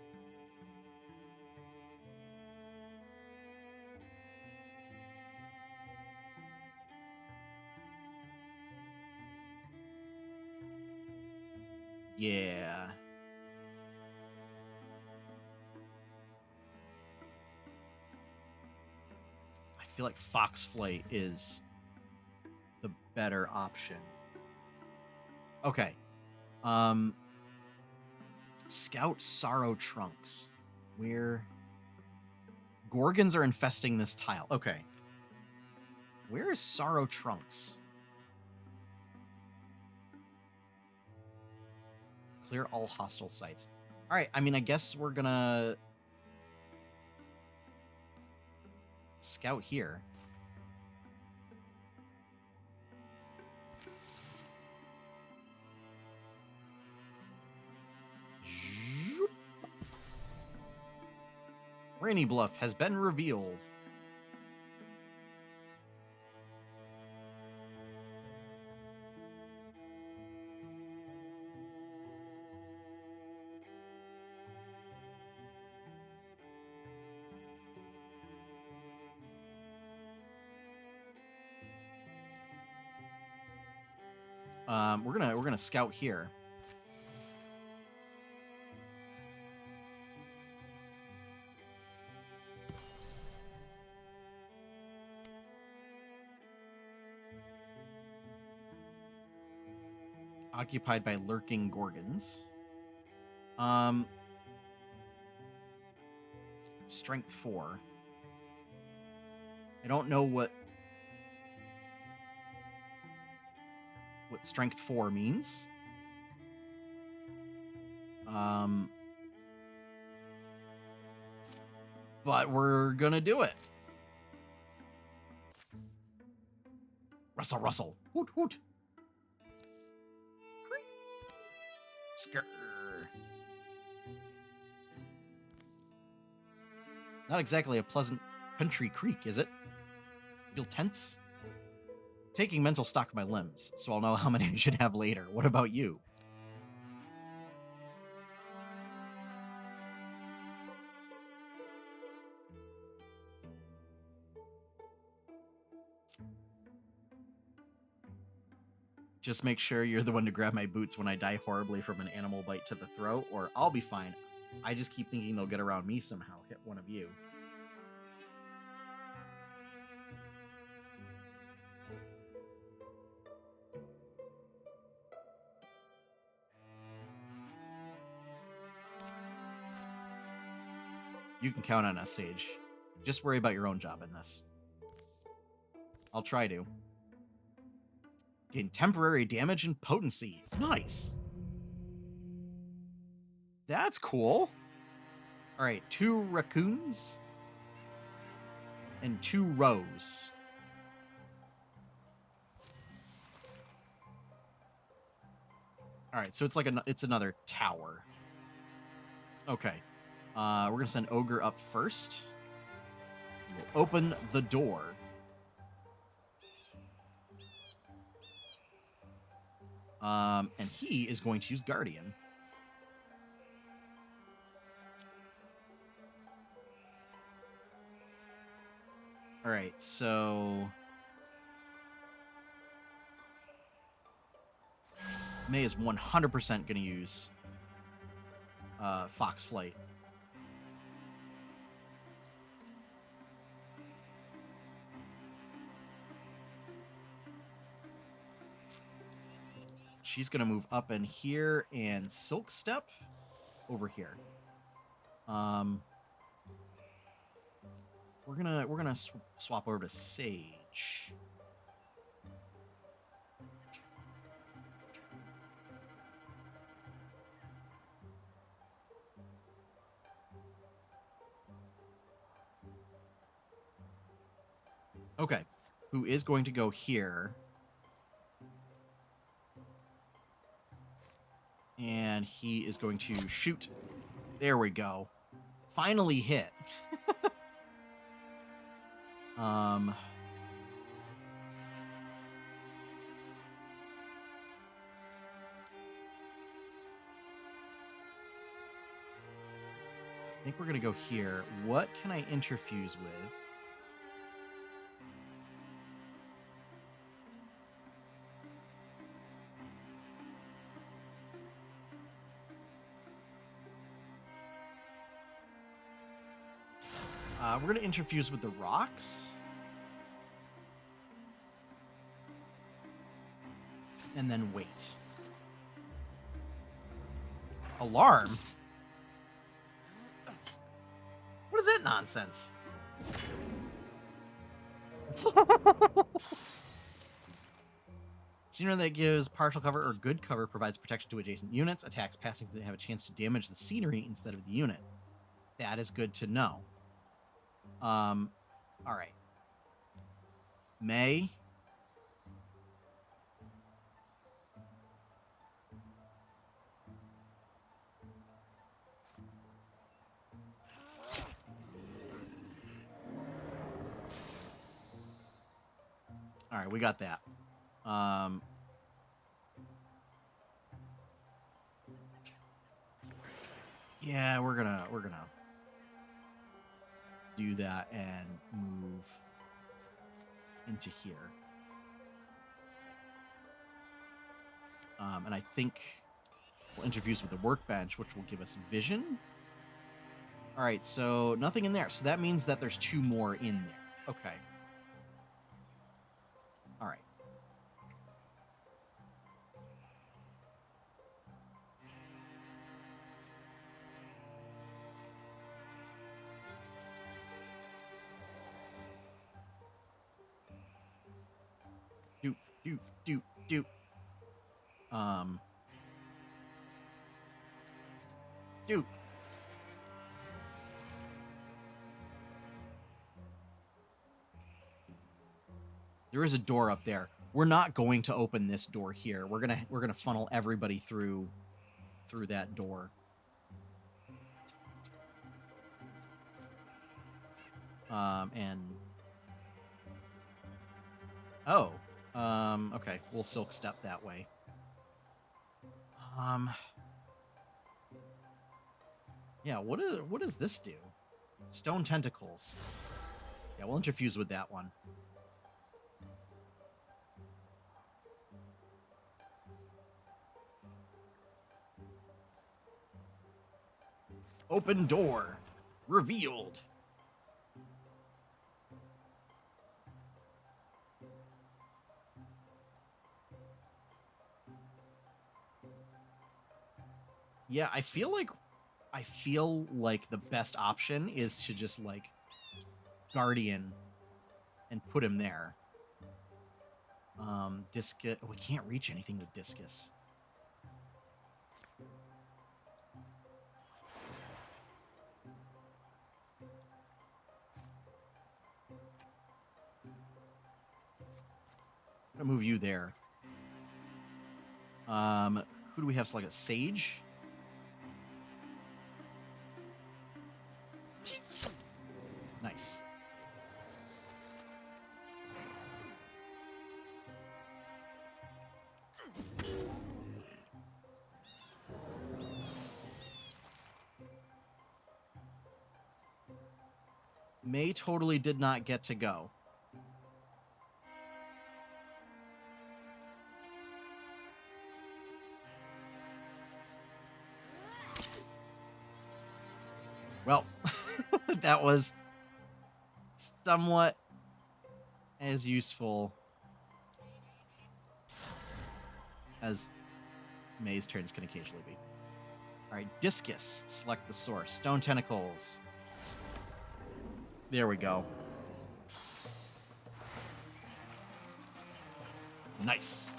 Yeah. I feel like Foxflight is the better option. Okay. Scout Sorrow Trunks. Where gorgons are infesting this tile. Okay. Where is Sorrow Trunks? Clear all hostile sites. All right, I mean, I guess we're gonna scout here. Rainy Bluff has been revealed. We're gonna scout here. Occupied by lurking gorgons. strength 4. I don't know what strength 4 means. But we're gonna do it. Rustle, rustle. Hoot, hoot. Skrr. Not exactly a pleasant country creek, is it? Feel tense? Taking mental stock of my limbs, so I'll know how many I should have later. What about you? Just make sure you're the one to grab my boots when I die horribly from an animal bite to the throat, or I'll be fine. I just keep thinking they'll get around me somehow. Hit one of you. You can count on us, Sage. Just worry about your own job in this. I'll try to. Gain temporary damage and potency. Nice. That's cool. All right, 2 raccoons and 2 rows. All right, so it's like it's another tower. Okay. We're gonna send Ogre up first. We'll open the door. And he is going to use Guardian. All right, so May is 100% going to use Fox Flight. She's going to move up in here and Silk Step over here. We're gonna swap over to Sage. Okay, who is going to go here? And he is going to shoot. There we go. Finally hit. I think we're going to go here. What can I interfuse with? We're going to interfuse with the rocks. And then wait. Alarm? What is that nonsense? Scenery that gives partial cover or good cover provides protection to adjacent units. Attacks passing to have a chance to damage the scenery instead of the unit. That is good to know. All right. May. All right, we got that. Yeah, we're gonna do that and move into here. And I think we'll interfuse with the workbench, which will give us vision. All right, so nothing in there. So that means that there's 2 more in there. Okay. All right. Do. Do. There is a door up there. We're not going to open this door here. We're gonna funnel everybody through that door. Okay, we'll silk step that way. Yeah, what does this do? Stone tentacles. Yeah, we'll interfuse with that one. Open door. Revealed. Yeah, I feel like the best option is to just like Guardian and put him there. Discus. We can't reach anything with Discus. I'm gonna move you there. Who do we have selected? Sage? Nice. May totally did not get to go. Well, that was somewhat as useful as May's turns can occasionally be. All right, Discus. Select the source. Stone tentacles. There we go. Nice.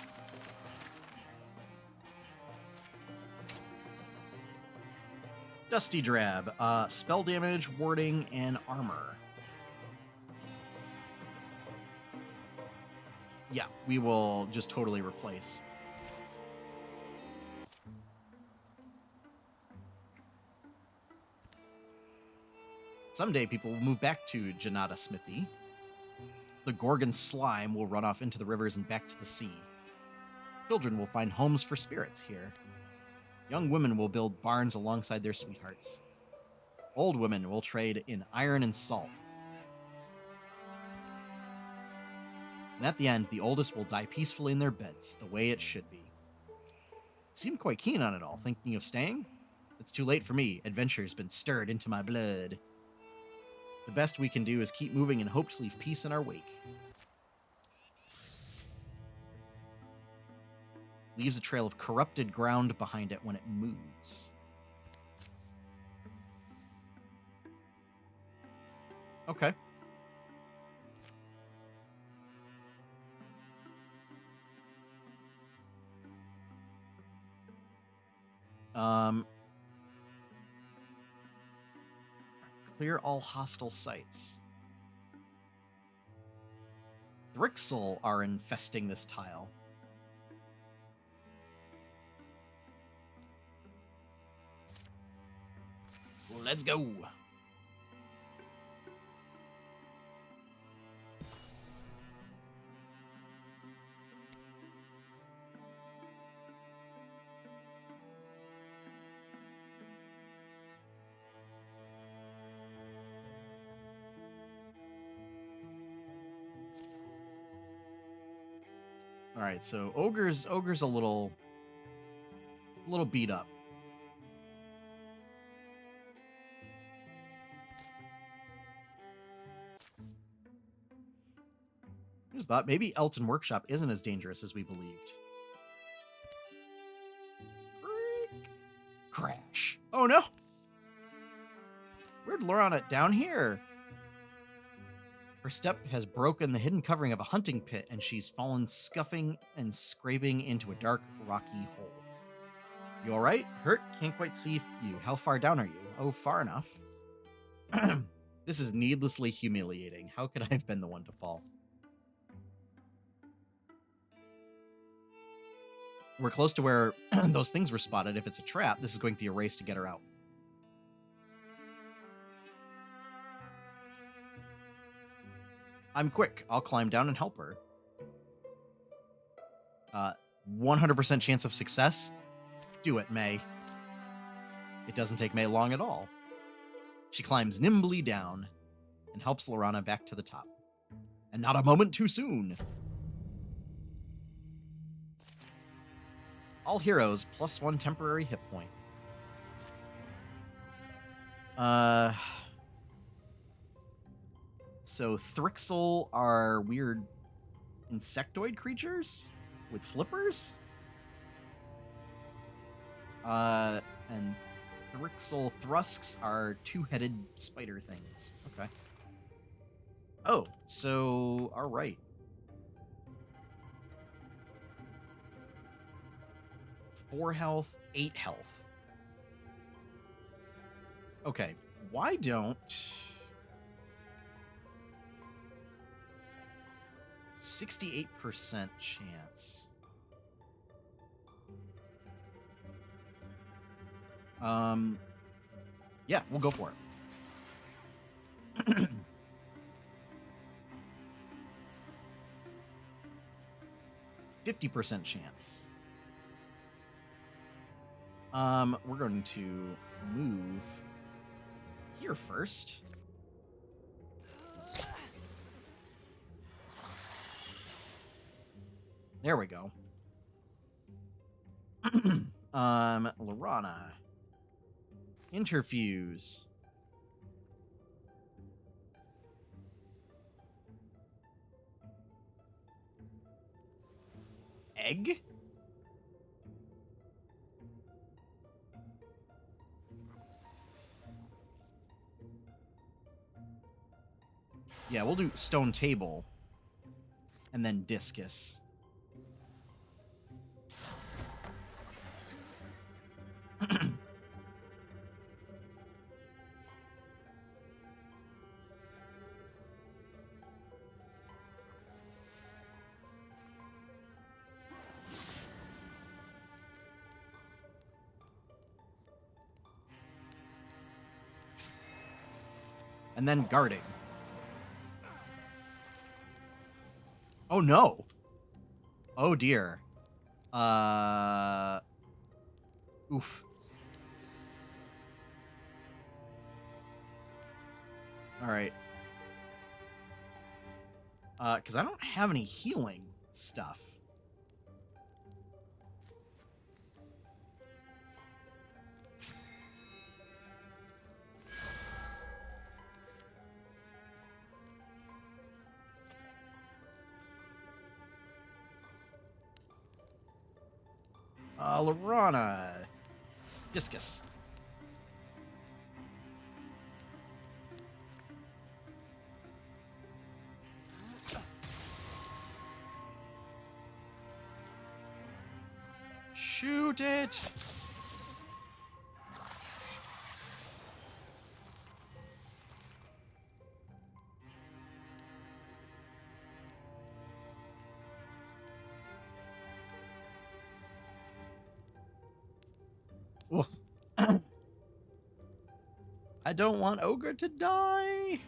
Dusty Drab. Spell damage, warding, and armor. Yeah, we will just totally replace. Someday people will move back to Janata Smithy. The gorgon slime will run off into the rivers and back to the sea. Children will find homes for spirits here. Young women will build barns alongside their sweethearts. Old women will trade in iron and salt. And at the end, the oldest will die peacefully in their beds, the way it should be. You seem quite keen on it all, thinking of staying? It's too late for me. Adventure's been stirred into my blood. The best we can do is keep moving and hope to leave peace in our wake. Leaves a trail of corrupted ground behind it when it moves. Okay. Clear all hostile sites. Thrixel are infesting this tile. Let's go. All right, so Ogre's a little beat up. Who's thought maybe Elton Workshop isn't as dangerous as we believed. Crash. Oh no. Where'd Laurana? Down here. Her step has broken the hidden covering of a hunting pit, and she's fallen scuffing and scraping into a dark, rocky hole. You alright? Hurt? Can't quite see you. How far down are you? Oh, far enough. This is needlessly humiliating. How could I have been the one to fall? We're close to where those things were spotted. If it's a trap, this is going to be a race to get her out. I'm quick. I'll climb down and help her. 100% chance of success? Do it, May. It doesn't take May long at all. She climbs nimbly down and helps Laurana back to the top. And not a moment too soon. All heroes, +1 temporary hit point. So Thrixel are weird insectoid creatures with flippers? And Thrixel Thrusks are two-headed spider things. Okay. Oh, so, alright. Four health, 8 health. Okay, why don't... 68% chance. Yeah, we'll go for it. 50% chance. We're going to move here first. There we go. Laurana. Interfuse. Egg? Yeah, we'll do stone table. And then discus. And then guarding. Oh no. Oh dear. Oof. All right. Because I don't have any healing stuff. Laurana. Discus. Shoot it! Oof. I don't want Ogre to die.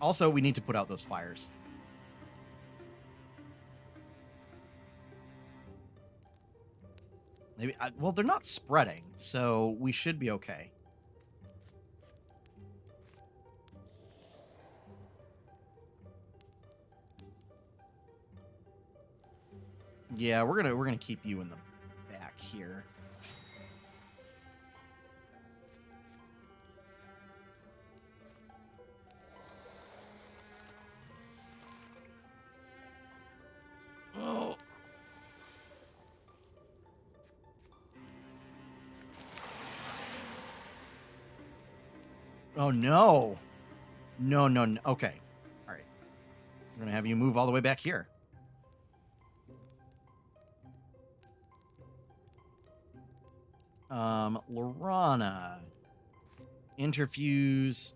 Also, we need to put out those fires. Maybe, well, they're not spreading, so we should be okay. Yeah, we're gonna keep you in the back here. Oh. Oh no. No, no, no. Okay. All right. We're going to have you move all the way back here. Laurana. Interfuse.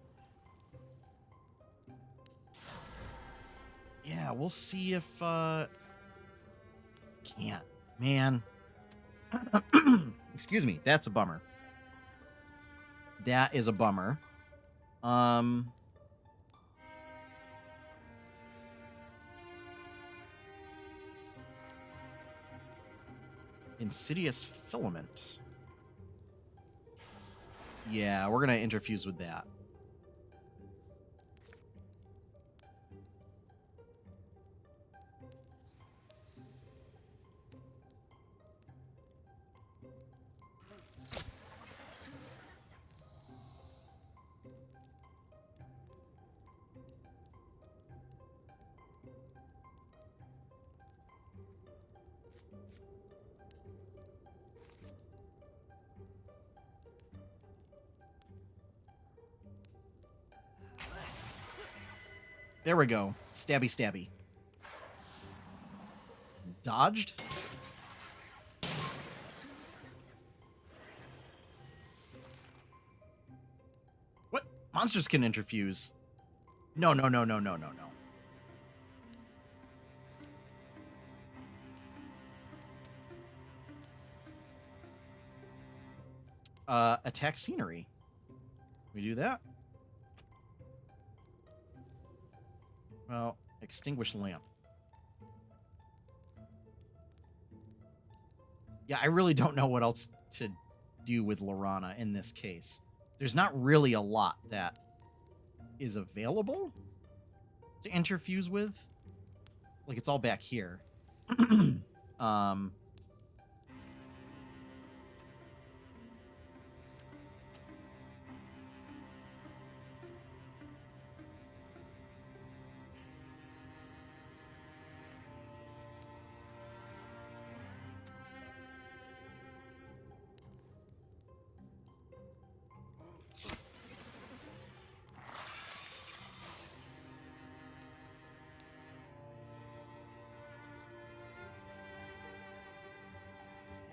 Yeah, we'll see if, can't. Man. Excuse me. That's a bummer. That is a bummer. Insidious filament. Yeah, we're gonna interfuse with that. There we go. Stabby, stabby. Dodged? What? Monsters can interfuse. No, no, no, no, no, no, no. Attack scenery. We do that? Well, extinguish lamp. Yeah, I really don't know what else to do with Laurana in this case. There's not really a lot that is available to interfuse with. Like, it's all back here.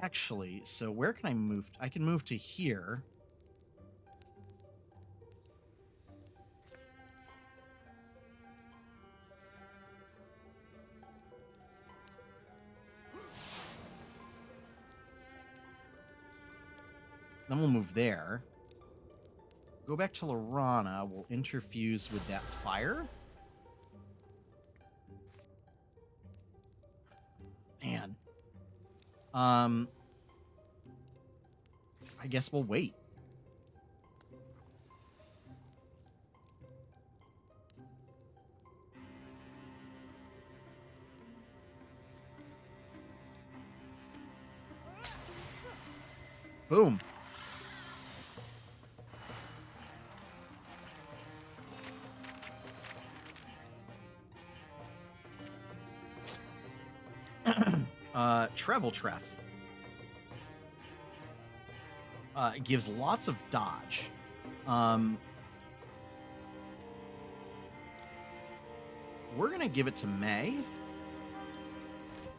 Actually, so where can I move? I can move to here. Then we'll move there. Go back to Laurana. We'll interfuse with that fire. Man. I guess we'll wait. Boom. Travel Treff. It gives lots of dodge. We're gonna give it to May.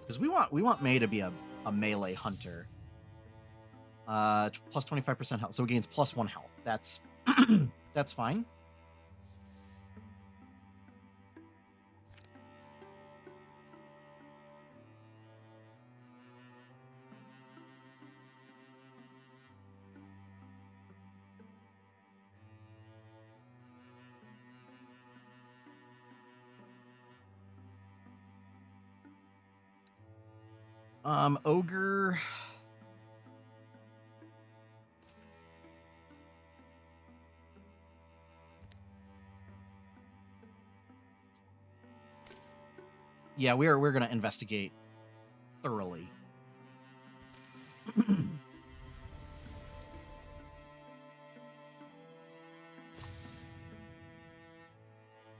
Because we want May to be a melee hunter. Plus 25% health. So it gains plus 1 health. That's that's fine. Ogre. Yeah, we're gonna investigate thoroughly.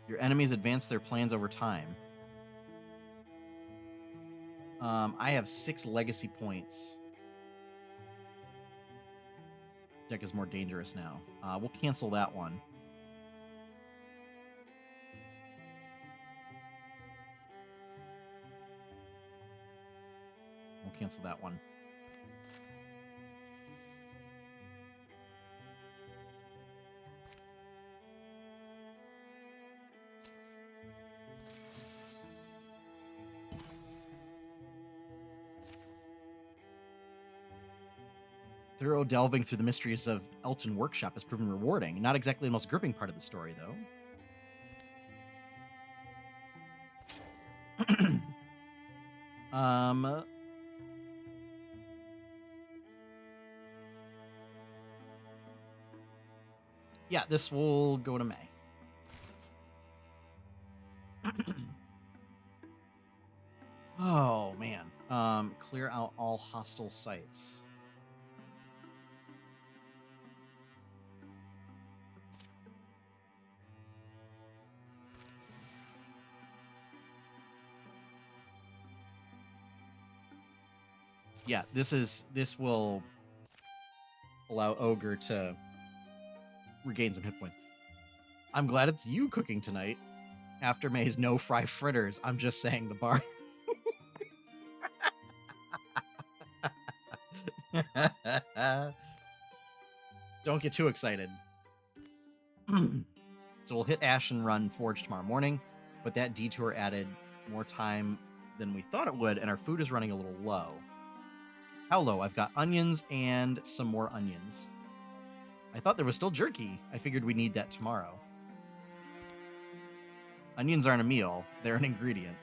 Your enemies advance their plans over time. I have 6 legacy points. Deck is more dangerous now. We'll cancel that one. we'll cancel that one. Thorough delving through the mysteries of Elton Workshop has proven rewarding. Not exactly the most gripping part of the story, though. Yeah, this will go to May. Oh, man. Clear out all hostile sites. Yeah, this will allow Ogre to regain some hit points. I'm glad it's you cooking tonight. After May's no fry fritters. I'm just saying the bar. Don't get too excited. So we'll hit Ashen Run Forge tomorrow morning, but that detour added more time than we thought it would, and our food is running a little low. How low? I've got onions and some more onions. I thought there was still jerky. I figured we need that tomorrow. Onions aren't a meal. They're an ingredient.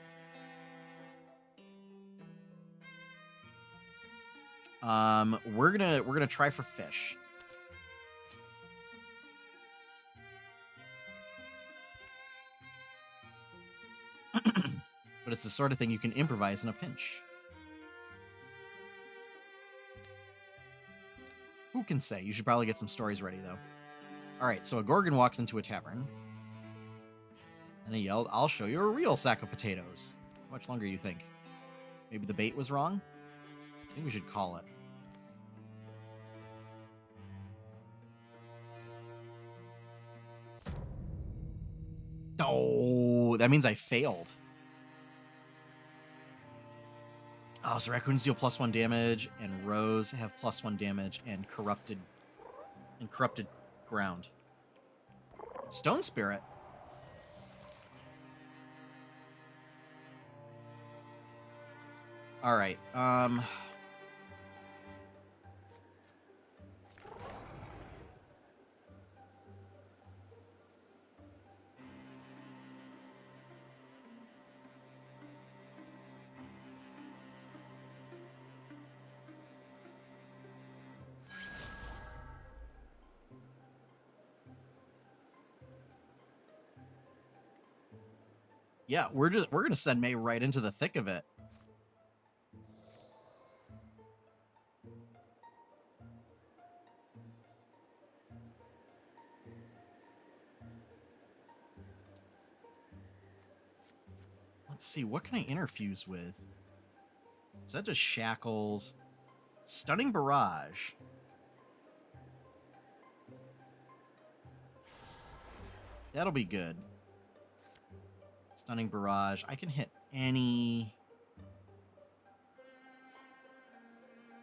We're gonna try for fish. But it's the sort of thing you can improvise in a pinch. Who can say? You should probably get some stories ready, though. Alright, so a Gorgon walks into a tavern. And he yelled, "I'll show you a real sack of potatoes." How much longer you think? Maybe the bait was wrong? I think we should call it. Oh, that means I failed. Oh, so raccoons deal +1 damage, and rows have +1 damage, and corrupted ground. Stone Spirit. All right. Yeah, we're gonna send May right into the thick of it. Let's see, what can I interfuse with? Is that just shackles? Stunning Barrage. That'll be good. Stunning Barrage. I can hit any...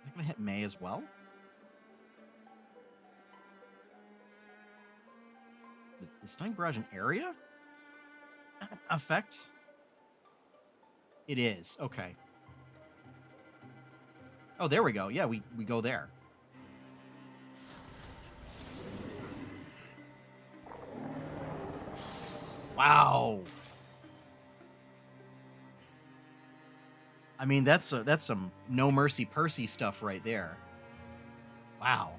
I'm gonna hit May as well. Is Stunning Barrage an area effect? It is. Okay. Oh, there we go. Yeah, we go there. Wow. I mean, that's some No Mercy Percy stuff right there. Wow.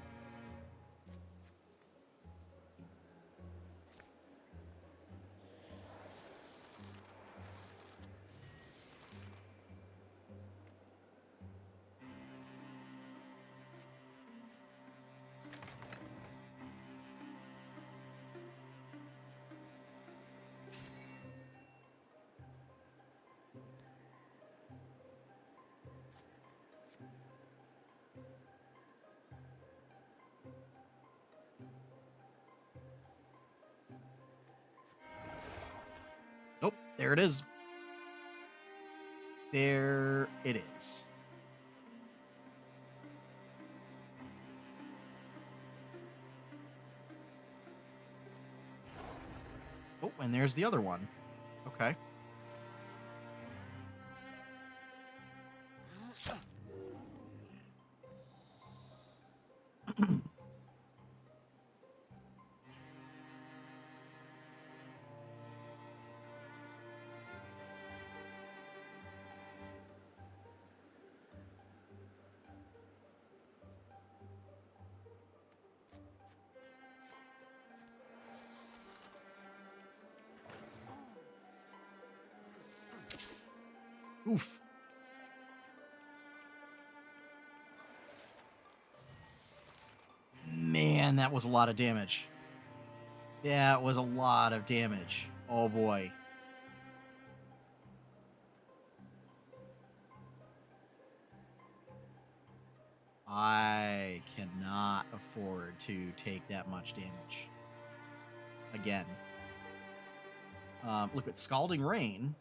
Nope, there it is. There it is. Oh, and there's the other one. Okay. Oof. Man, that was a lot of damage. That was a lot of damage. Oh boy. I cannot afford to take that much damage. Again. Look at Scalding Rain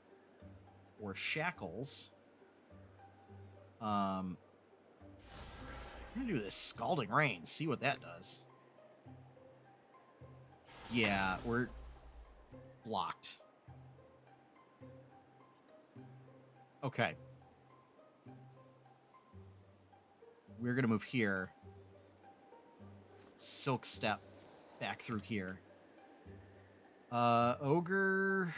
or Shackles. I'm gonna do this Scalding Rain, see what that does. Yeah, we're blocked. Okay. We're gonna move here. Silk Step back through here. Ogre.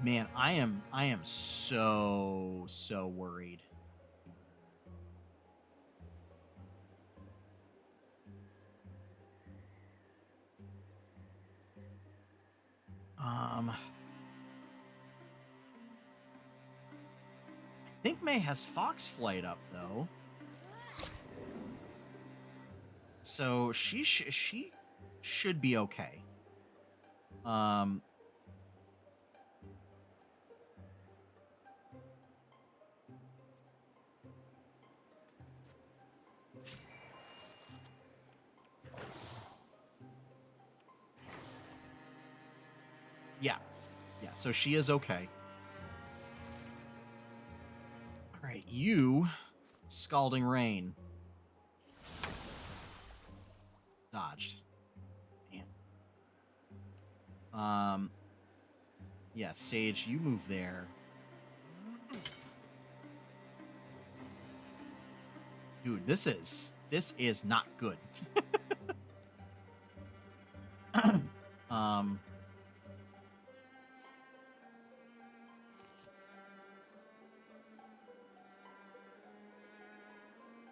Man, I am so worried. I think May has Fox Flight up though. So she should be okay. Yeah. Yeah, so she is okay. All right, you Scalding Rain. Dodged. Man. Yeah, Sage, you move there. Dude, this is not good.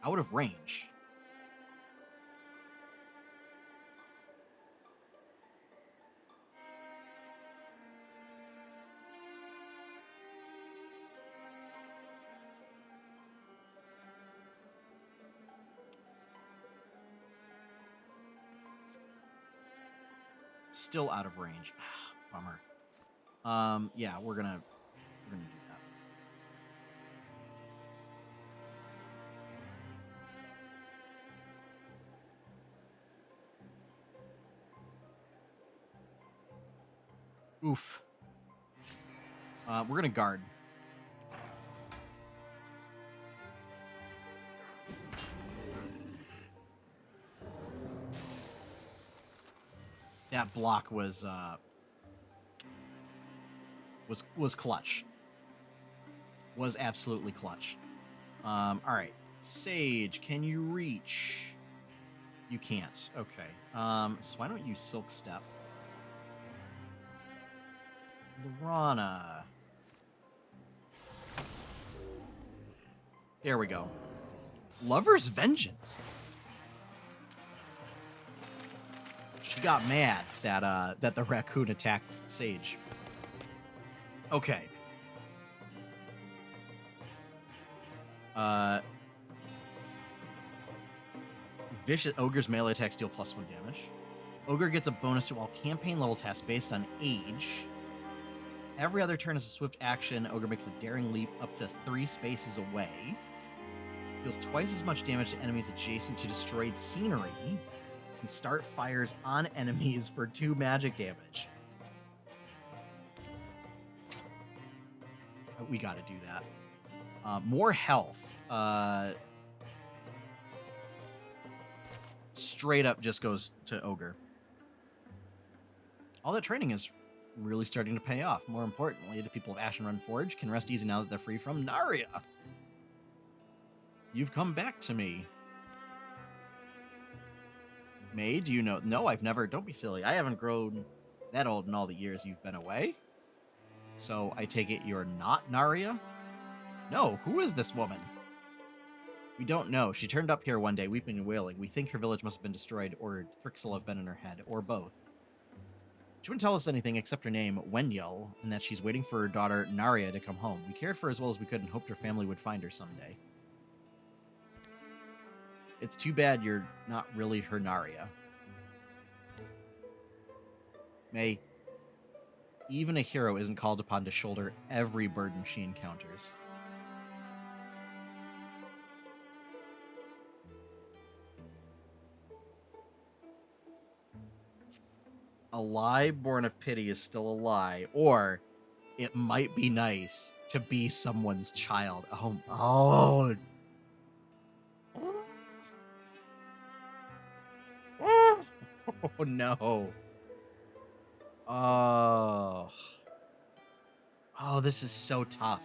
Out of range. Still out of range. Bummer. Yeah, we're gonna do that. Oof. We're gonna guard. That block was clutch. Was absolutely clutch. All right, Sage, can you reach? You can't. Okay. So why don't you Silk Step? Laurana. There we go. Lover's Vengeance. She got mad that the raccoon attacked Sage. Okay. Vicious Ogre's melee attacks deal +1 damage. Ogre gets a bonus to all campaign level tests based on age. Every other turn is a swift action. Ogre makes a daring leap up to 3 spaces away. Deals twice as much damage to enemies adjacent to destroyed scenery. And start fires on enemies for 2 magic damage. We got to do that. More health. Straight up just goes to Ogre. All that training is really starting to pay off. More importantly, the people of Ashenrun Forge can rest easy now that they're free from Narya. You've come back to me. May, do you know? No, I've never. Don't be silly. I haven't grown that old in all the years you've been away. So I take it you're not Narya? No, who is this woman? We don't know. She turned up here one day, weeping and wailing. We think her village must have been destroyed, or Thrixel have been in her head, or both. She wouldn't tell us anything except her name, Wenyel, and that she's waiting for her daughter, Narya, to come home. We cared for her as well as we could and hoped her family would find her someday. It's too bad you're not really her Narya. May, even a hero isn't called upon to shoulder every burden she encounters. A lie born of pity is still a lie, or it might be nice to be someone's child. Oh no. Oh, this is so tough.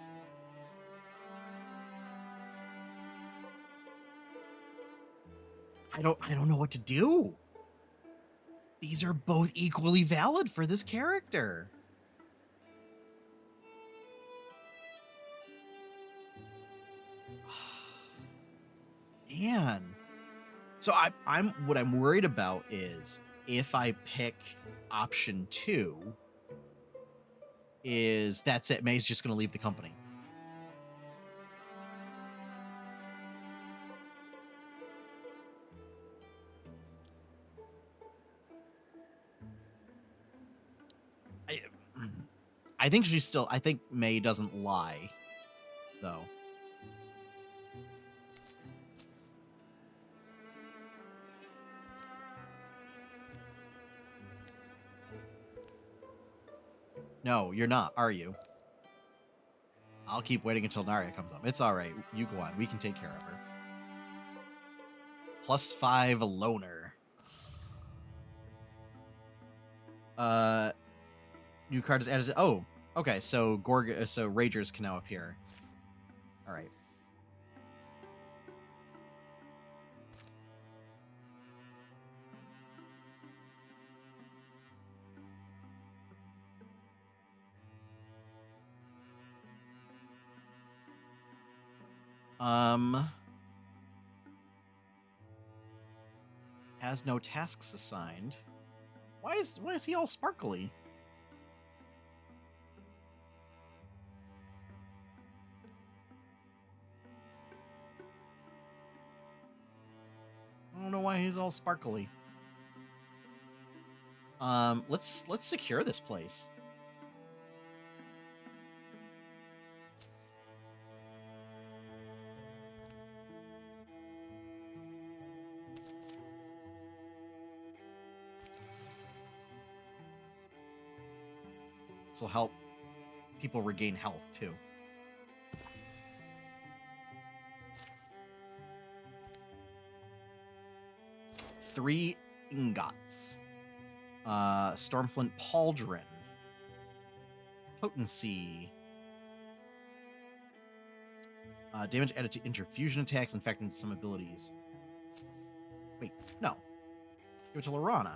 I don't know what to do. These are both equally valid for this character. Man. So what I'm worried about is if I pick option 2, is that's it. May's just going to leave the company. I think she's still. I think May doesn't lie, though. No, you're not, are you? I'll keep waiting until Narya comes up. It's alright. You go on. We can take care of her. +5 loner. New card is added to... Oh, okay. So Ragers can now appear. Alright. Has no tasks assigned. Why is he all sparkly? I don't know why he's all sparkly. Let's secure this place. This will help people regain health too. Three ingots. Stormflint Pauldron. Potency. Damage added to interfusion attacks, infecting some abilities. Wait, no. Give it to Laurana.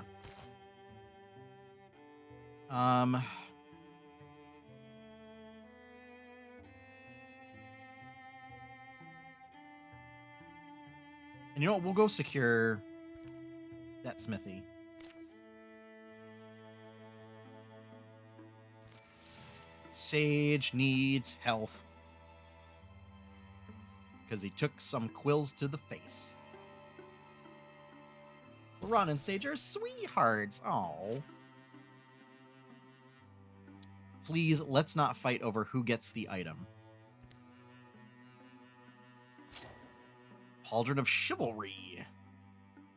And you know what? We'll go secure that smithy. Sage needs health. Because he took some quills to the face. Laurana and Sage are sweethearts. Aww. Please, let's not fight over who gets the item. Pauldron of Chivalry.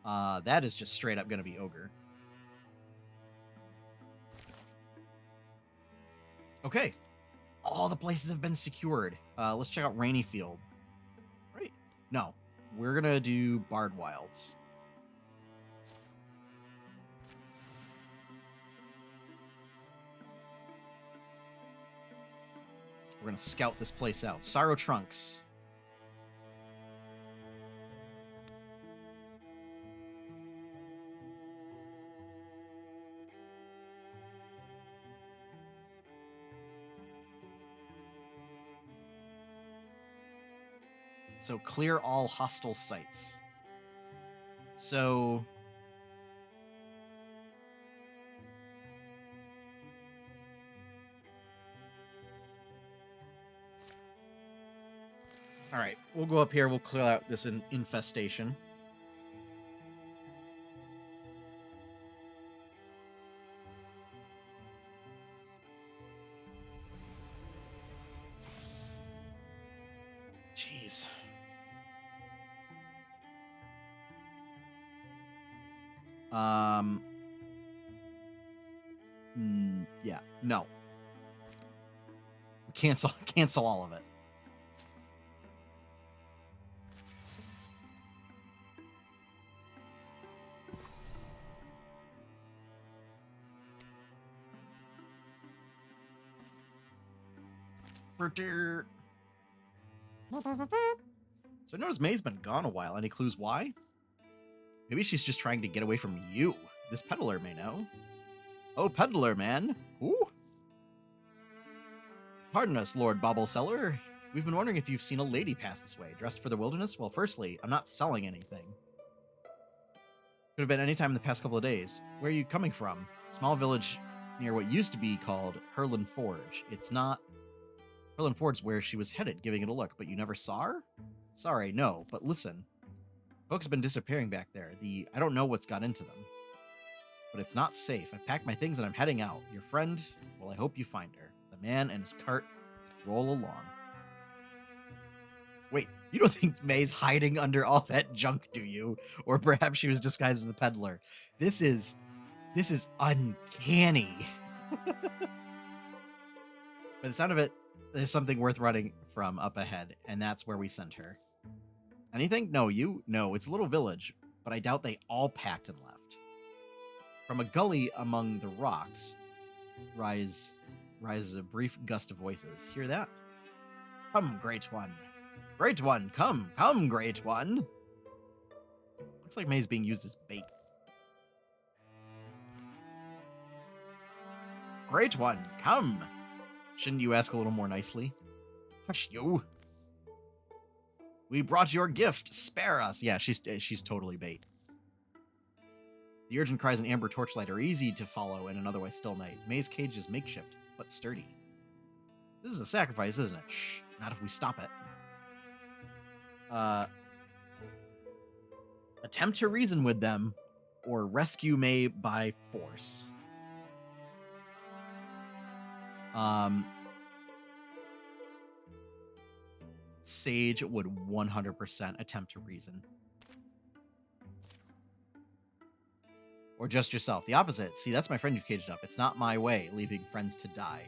That is just straight up going to be Ogre. Okay. All the places have been secured. Let's check out Rainy Field. Right? No. We're going to do Barred Wilds. We're going to scout this place out. Sorrow Trunks. So clear all hostile sites. So all right, we'll go up here. We'll clear out this infestation. Jeez. Yeah, no. Cancel all of it. So I noticed May's been gone a while. Any clues why? Maybe she's just trying to get away from you. This peddler may know. Oh, peddler, man. Ooh. Pardon us, Lord Bobbleseller. We've been wondering if you've seen a lady pass this way, dressed for the wilderness. Well, firstly, I'm not selling anything. Could have been any time in the past couple of days. Where are you coming from? Small village near what used to be called Hurlin Forge. It's not... Hurlin Forge's where she was headed, giving it a look, but you never saw her? Sorry, no, but listen. Folks have been disappearing back there. I don't know what's got into them. But it's not safe. I've packed my things and I'm heading out. Your friend, well, I hope you find her. The man and his cart roll along. Wait, you don't think May's hiding under all that junk, do you? Or perhaps she was disguised as the peddler. This is uncanny. By the sound of it, there's something worth running from up ahead, and that's where we sent her. Anything? No, you? No, it's a little village, but I doubt they all packed and left. From a gully among the rocks rises a brief gust of voices. Hear that? Come, great one. Great one, come, great one. Looks like May's being used as bait. Great one, come. Shouldn't you ask a little more nicely? Hush you. We brought your gift. Spare us. Yeah, she's totally bait. The urgent cries and amber torchlight are easy to follow in an otherwise still night. May's cage is makeshift, but sturdy. This is a sacrifice, isn't it? Shh, not if we stop it. Attempt to reason with them, or rescue May by force. Sage would 100% attempt to reason. Or just yourself. The opposite. See, that's my friend you've caged up. It's not my way, leaving friends to die.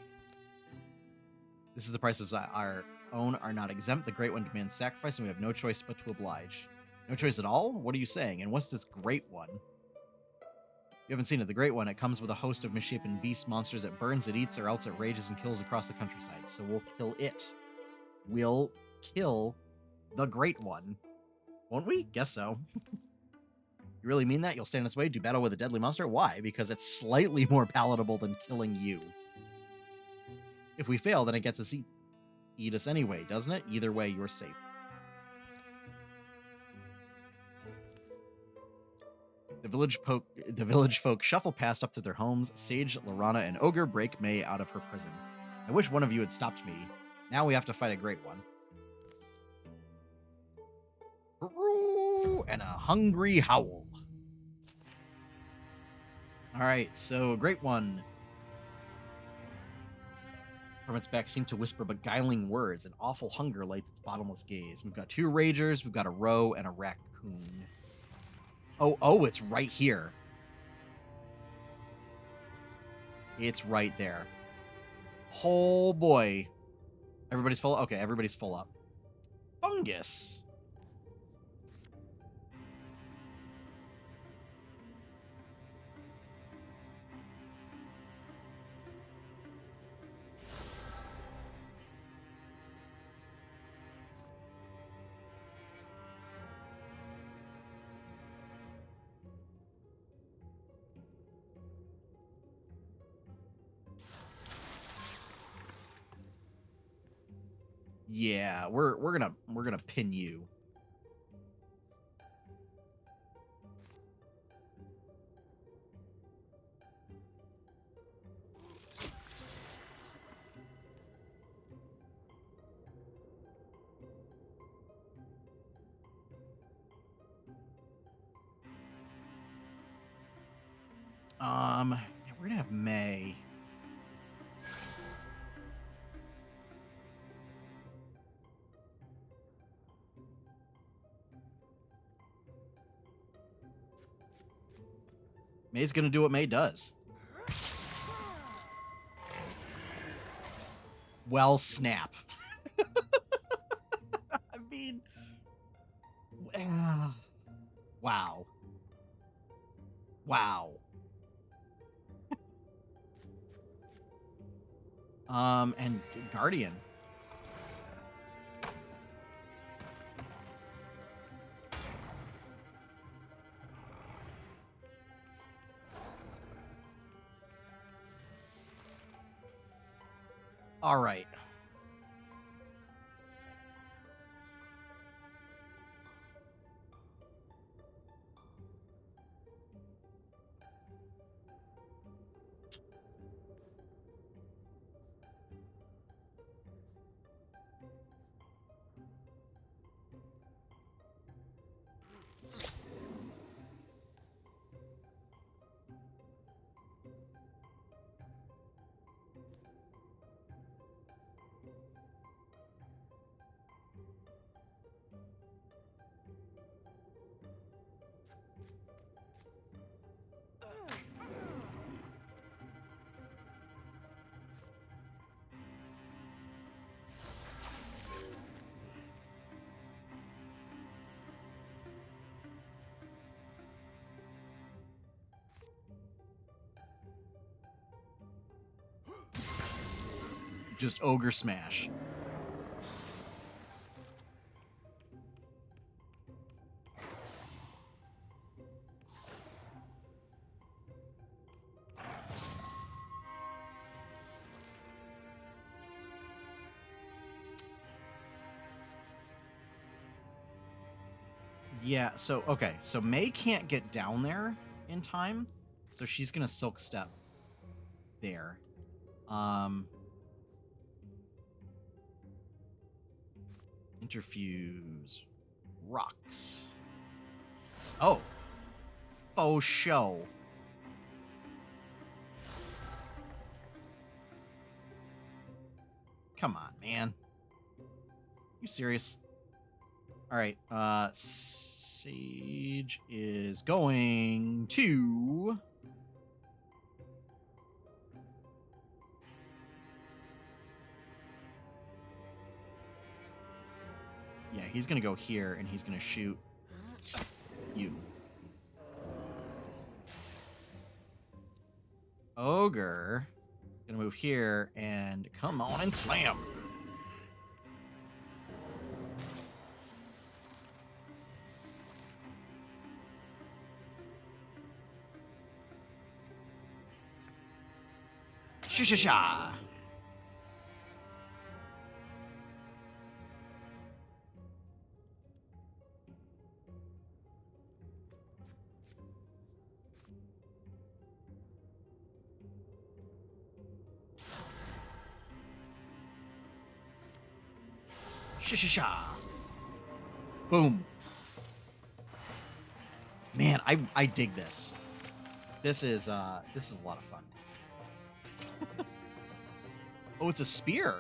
This is the price of our own are not exempt. The Great One demands sacrifice, and we have no choice but to oblige. No choice at all? What are you saying? And what's this Great One? You haven't seen it. The Great One, it comes with a host of misshapen beast monsters. It burns, it eats, or else it rages and kills across the countryside. So we'll kill it. We'll kill the Great One. Won't we? Guess so. You really mean that? You'll stand in its way, do battle with a deadly monster? Why? Because it's slightly more palatable than killing you. If we fail, then it gets to eat us anyway, doesn't it? Either way, you're safe. The village folk shuffle past up to their homes. Sage, Laurana, and Ogre break May out of her prison. I wish one of you had stopped me. Now we have to fight a Great One. And a hungry howl. Alright, so Great One from its back seemed to whisper beguiling words. An awful hunger lights its bottomless gaze. We've got 2 ragers, we've got a roe, and a raccoon. Oh, it's right here. It's right there. Oh boy. Everybody's full? Okay, everybody's full up. Fungus. Yeah, we're gonna pin you. Yeah, we're gonna have May. May's gonna do what May does. Well, snap. I mean, wow. Wow. And Guardian. All right. Just Ogre smash. Yeah, so, okay. So May can't get down there in time. So she's going to Silk Step there. Interfuse. Rocks. Oh. Faux show. Come on, man. You serious? All right. Sage is going to... Yeah, he's going to go here, and he's going to shoot you. Ogre going to move here, and come on and slam. Sha-sha-sha. Sha-sha-sha. Boom. Man, I dig this. This is a lot of fun. Oh, it's a spear.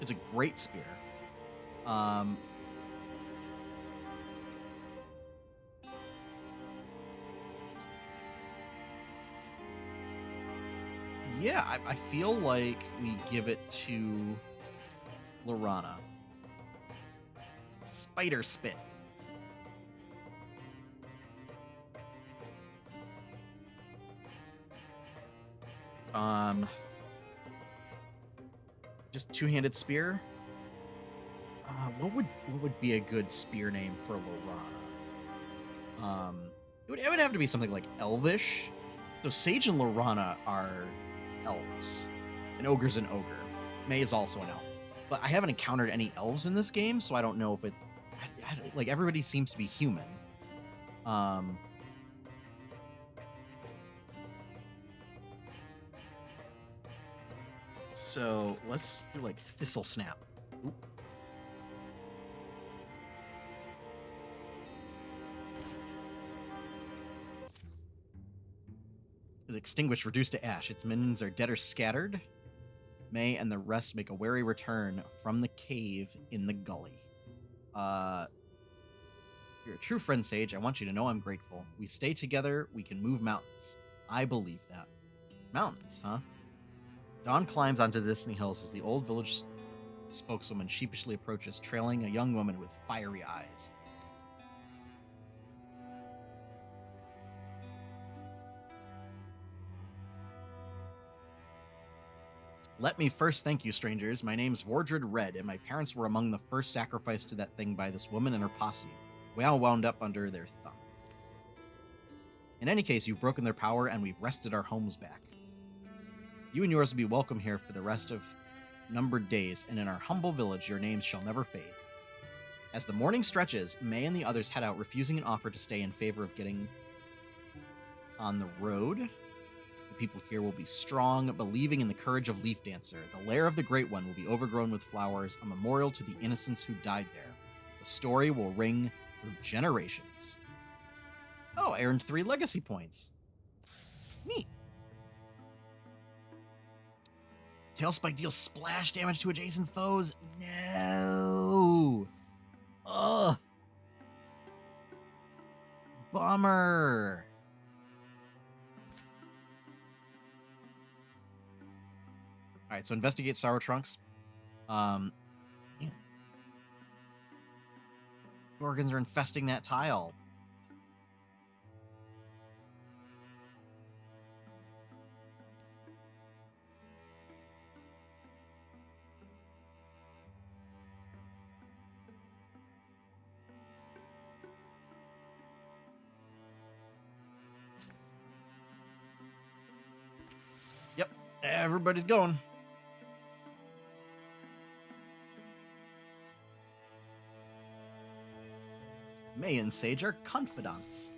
It's a great spear. Yeah, I feel like we give it to Laurana. Spider Spit. Just two-handed spear. What would be a good spear name for Laurana? It would have to be something like Elvish. So Sage and Laurana are elves. An ogre's an ogre. May is also an elf. But I haven't encountered any elves in this game, so I don't know if it... like, everybody seems to be human. So let's do, like, Thistle Snap. Oop. Is extinguished, reduced to ash. Its minions are dead or scattered. May and the rest make a wary return from the cave in the gully. You're a true friend, Sage. I want you to know I'm grateful. We stay together, we can move mountains. I believe that. Mountains, huh? Dawn climbs onto the distant hills as the old village spokeswoman sheepishly approaches, trailing a young woman with fiery eyes. Let me first thank you, strangers. My name's Vordred Red, and my parents were among the first sacrificed to that thing by this woman and her posse. We all wound up under their thumb. In any case, you've broken their power, and we've wrested our homes back. You and yours will be welcome here for the rest of numbered days, and in our humble village your names shall never fade. As the morning stretches, May and the others head out, refusing an offer to stay in favor of getting on the road. The people here will be strong, believing in the courage of Leaf Dancer. The lair of the Great One will be overgrown with flowers, a memorial to the innocents who died there. The story will ring through generations. Oh, I earned 3 legacy points. Neat. Tailspike deals splash damage to adjacent foes. No. Ugh. Bummer. All right, so investigate Sorrow Trunks. Yeah. Gorgons are infesting that tile. Yep, everybody's going. May and Sage are confidants.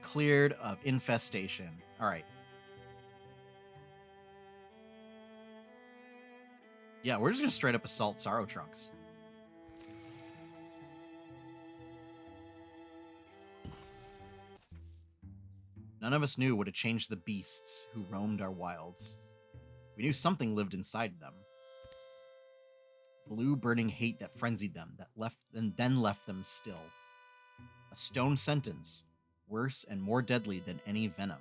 Cleared of infestation. All right. Yeah, we're just going to straight up assault Sorrow Trunks. None of us knew what had changed the beasts who roamed our wilds. We knew something lived inside them. Blue burning hate that frenzied them, that left and then left them still. A stone sentence, worse and more deadly than any venom.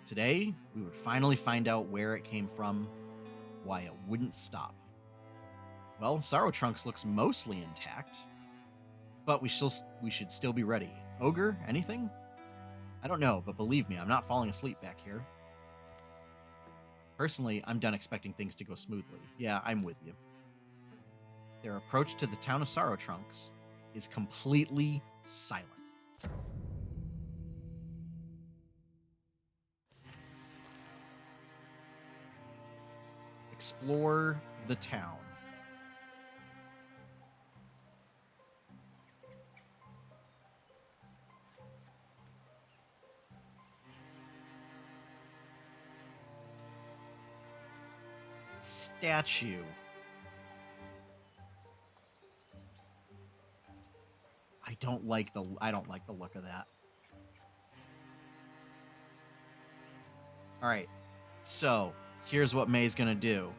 Today, we would finally find out where it came from, why it wouldn't stop. Well, Sorrow Trunks looks mostly intact, but we should still be ready. Ogre, anything? I don't know, but believe me, I'm not falling asleep back here. Personally, I'm done expecting things to go smoothly. Yeah, I'm with you. Their approach to the town of Sorrow Trunks is completely silent. Explore the town. Statue. I don't like the look of that. All right. So here's what May's gonna do.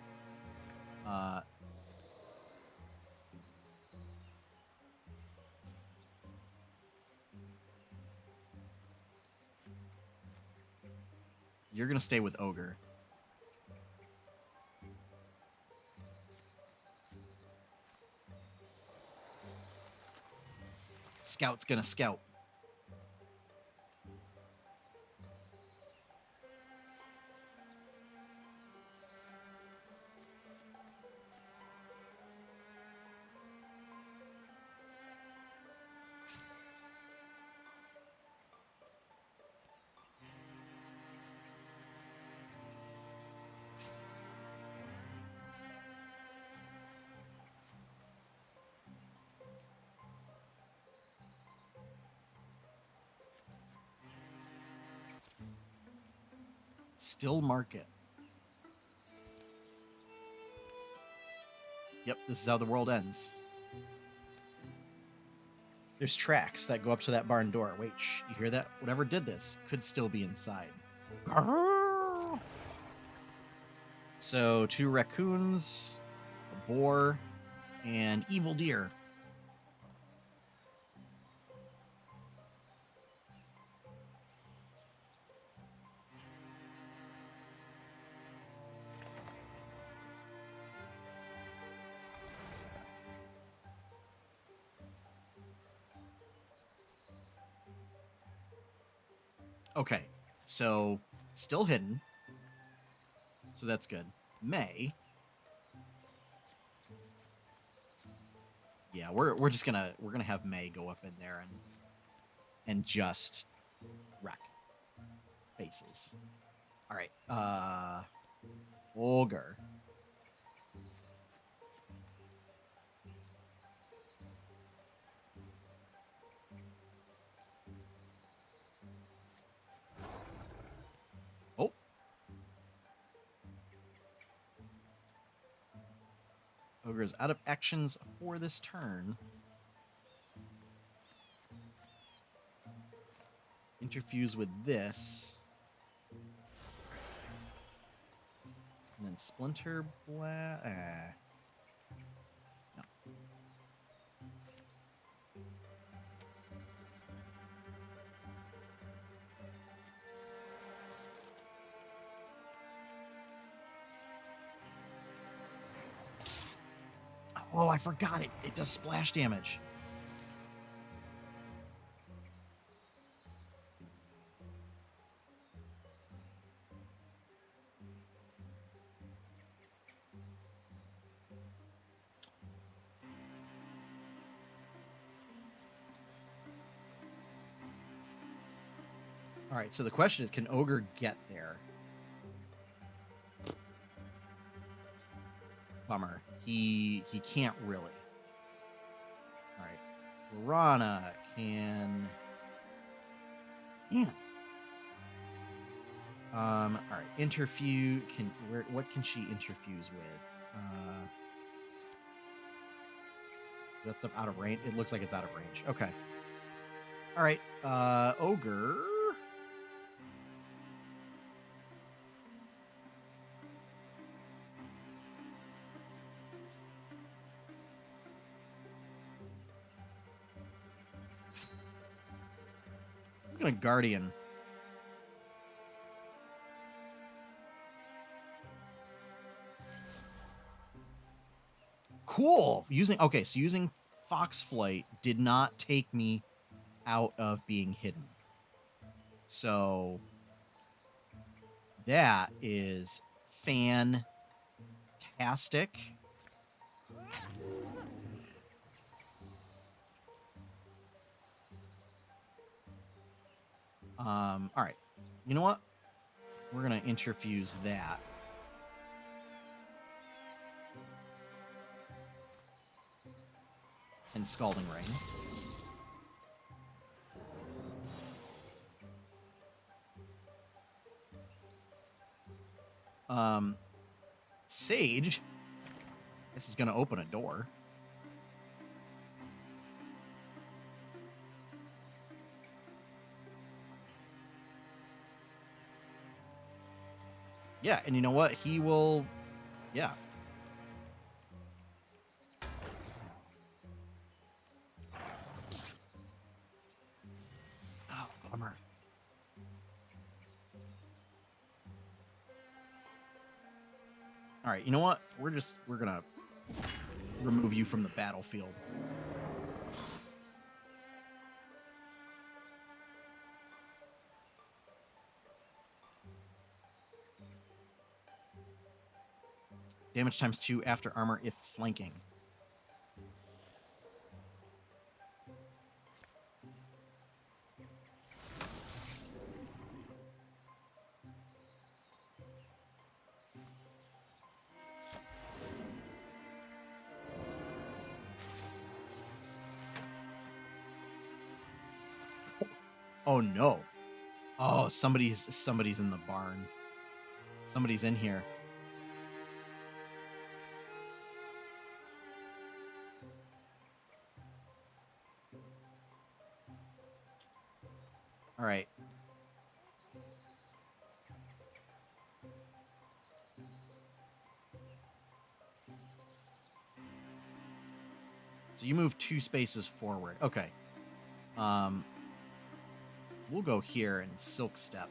You're gonna stay with Ogre. Scout's gonna scout. Still market. Yep, this is how the world ends. There's tracks that go up to that barn door. Wait, shh, you hear that? Whatever did this could still be inside. So 2 raccoons, a boar, and evil deer. Okay, so still hidden. So that's good. May. Yeah, we're just gonna have May go up in there and just wreck faces. All right. Ogre. Oh. Ogre is out of actions for this turn. Interfuse with this. And then Splinter Blast. No. Oh, I forgot it. It does splash damage. All right, so the question is, can Ogre get there? Bummer. He can't really. All right. Laurana can. Yeah. All right. Interfuse can. What can she interfuse with? That's stuff out of range. It looks like it's out of range. Okay. All right. Ogre. He's gonna Guardian. Cool. So using Fox Flight did not take me out of being hidden. So that is fantastic. All right. You know what? We're gonna interfuse that. And Scalding Ring. Sage. This is gonna open a door. Yeah, and you know what? He will... Yeah. Oh, bummer. All right, you know what? We're gonna remove you from the battlefield. Damage times 2 after armor if flanking. Oh no. Oh, somebody's in the barn. Somebody's in here. All right. So you move 2 spaces forward. Okay. We'll go here and silk step.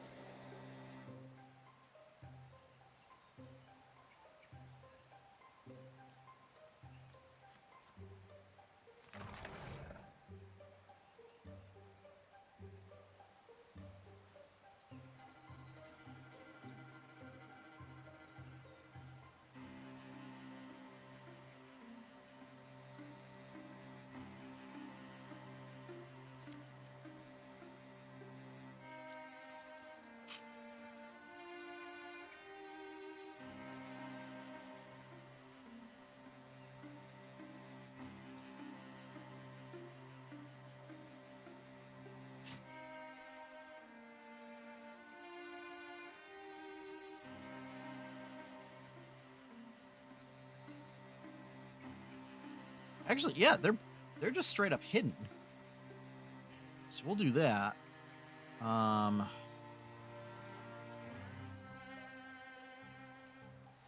Actually, yeah, they're just straight up hidden. So we'll do that. We're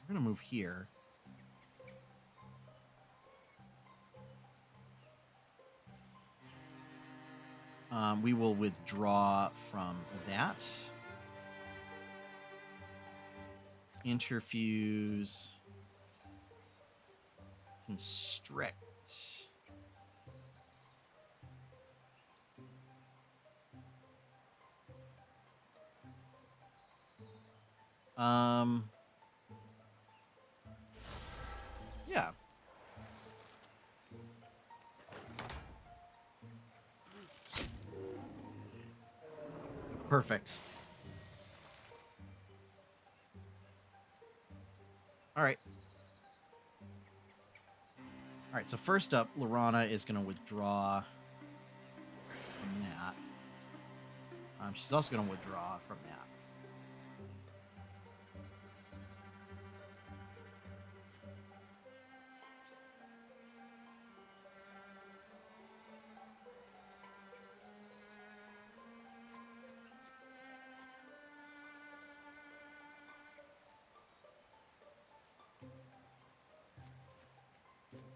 gonna move here. We will withdraw from that. Interfuse. Constrict. Yeah. Perfect. All right. All right, so first up, Laurana is going to withdraw from that. She's also going to withdraw from that.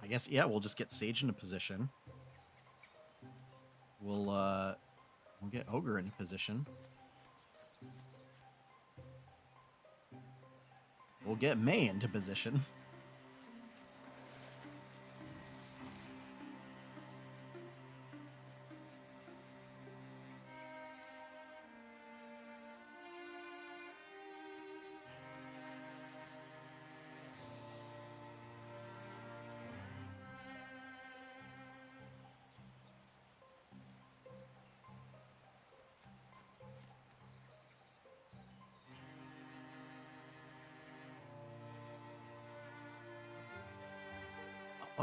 I guess, yeah, we'll just get Sage into position. We'll get Ogre into position. We'll get May into position.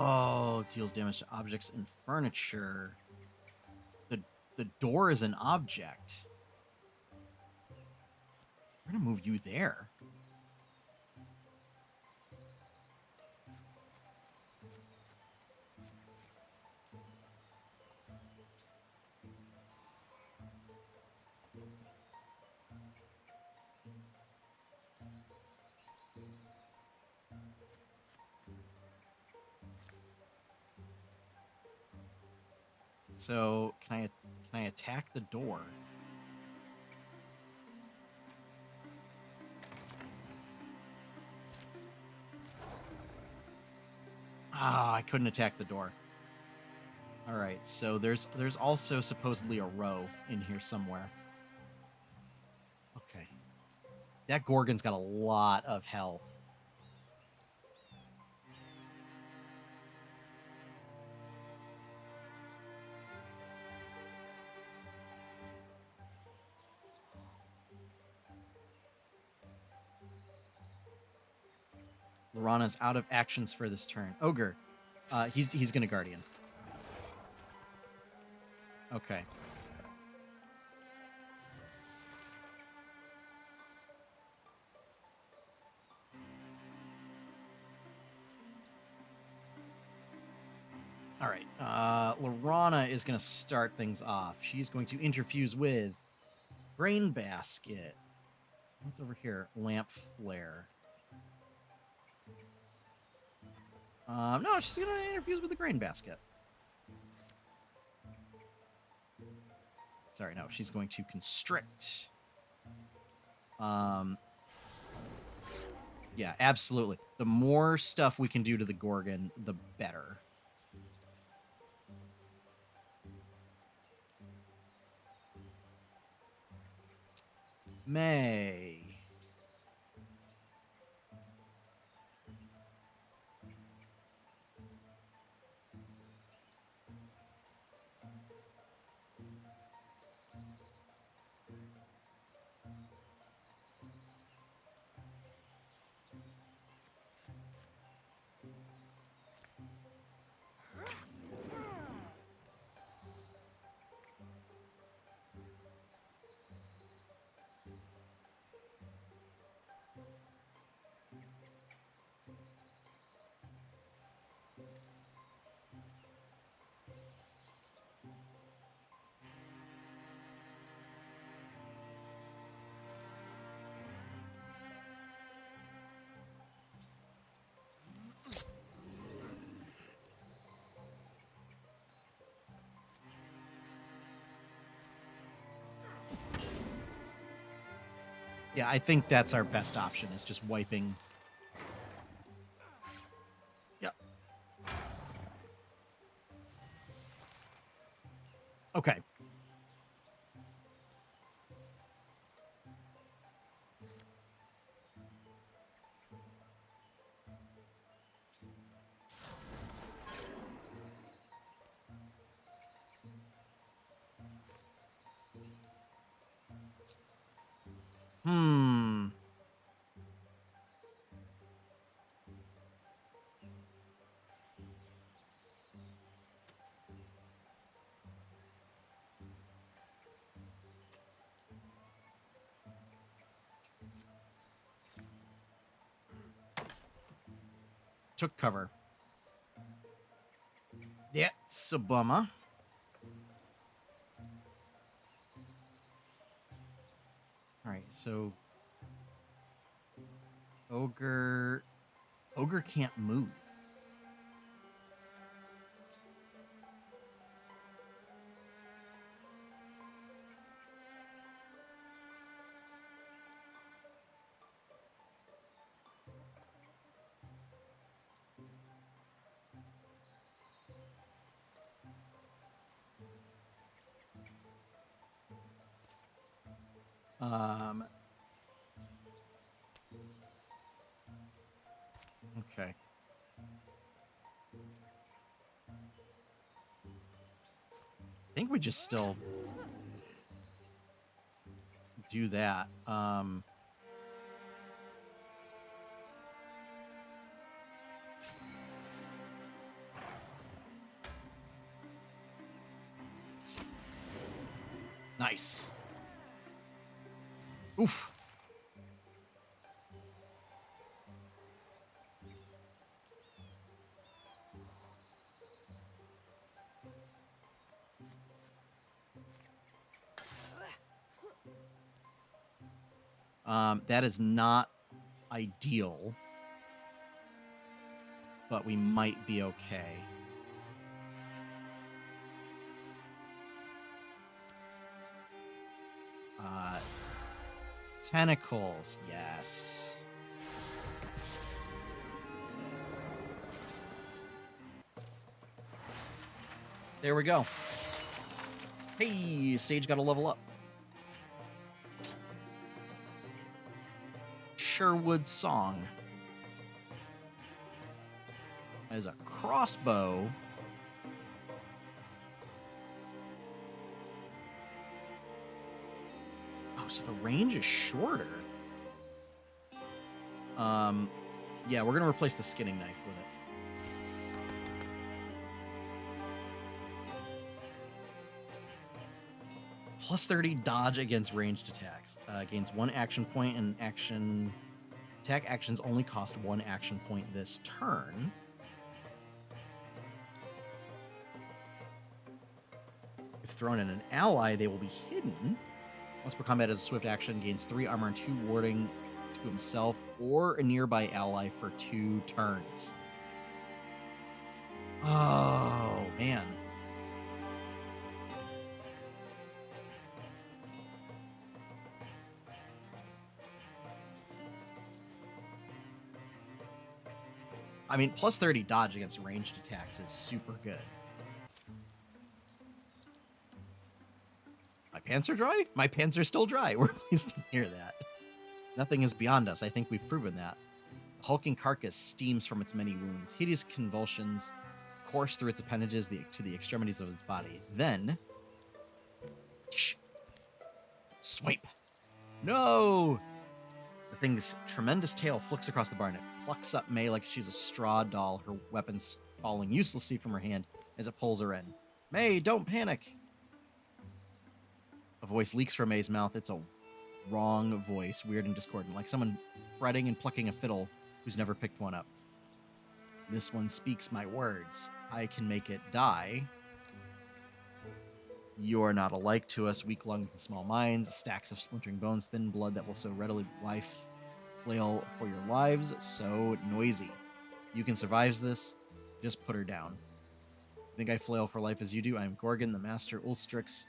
Oh, deals damage to objects and furniture. The door is an object. We're gonna move you there. So can I attack the door? Ah, I couldn't attack the door. All right, so there's also supposedly a row in here somewhere. Okay. That Gorgon's got a lot of health. Laurana's out of actions for this turn. Ogre. He's gonna Guardian. Okay. All right. Laurana is going to start things off. She's going to interfuse with Grain Basket. What's over here? Lamp Flare. No, she's going to interfuse with the Grain Basket. Sorry, no. She's going to Constrict. Yeah, absolutely. The more stuff we can do to the Gorgon, the better. May. Yeah, I think that's our best option, is just wiping. Yep. Okay. Hmm. Took cover. That's a bummer. All right, so Ogre can't move. Okay. I think we just still do that. Nice. Oof. That is not ideal, but we might be okay. Tentacles, yes. There we go. Hey, Sage got a level up. Sherwood Song. As a crossbow. Oh, so the range is shorter. Yeah, we're gonna replace the skinning knife with it. Plus 30 dodge against ranged attacks. Gains 1 action point, and attack actions only cost 1 action point this turn. If thrown at an ally, they will be hidden. Once per combat as a swift action, gains 3 armor and 2 warding to himself or a nearby ally for 2 turns. Oh, man. I mean, plus 30 dodge against ranged attacks is super good. My pants are dry? My pants are still dry. We're pleased to hear that. Nothing is beyond us. I think we've proven that. The hulking carcass steams from its many wounds. Hideous convulsions course through its appendages to the extremities of its body. Then... swipe! No! The thing's tremendous tail flicks across the barn. It plucks up May like she's a straw doll, her weapons falling uselessly from her hand as it pulls her in. May, don't panic! A voice leaks from May's mouth. It's a wrong voice, weird and discordant, like someone fretting and plucking a fiddle who's never picked one up. This one speaks my words. I can make it die. You're not alike to us, weak lungs and small minds, stacks of splintering bones, thin blood that will so readily flail for your lives, so noisy. You can survive this, just put her down. Think I flail for life as you do? I am Gorgon, the master. Ulstrix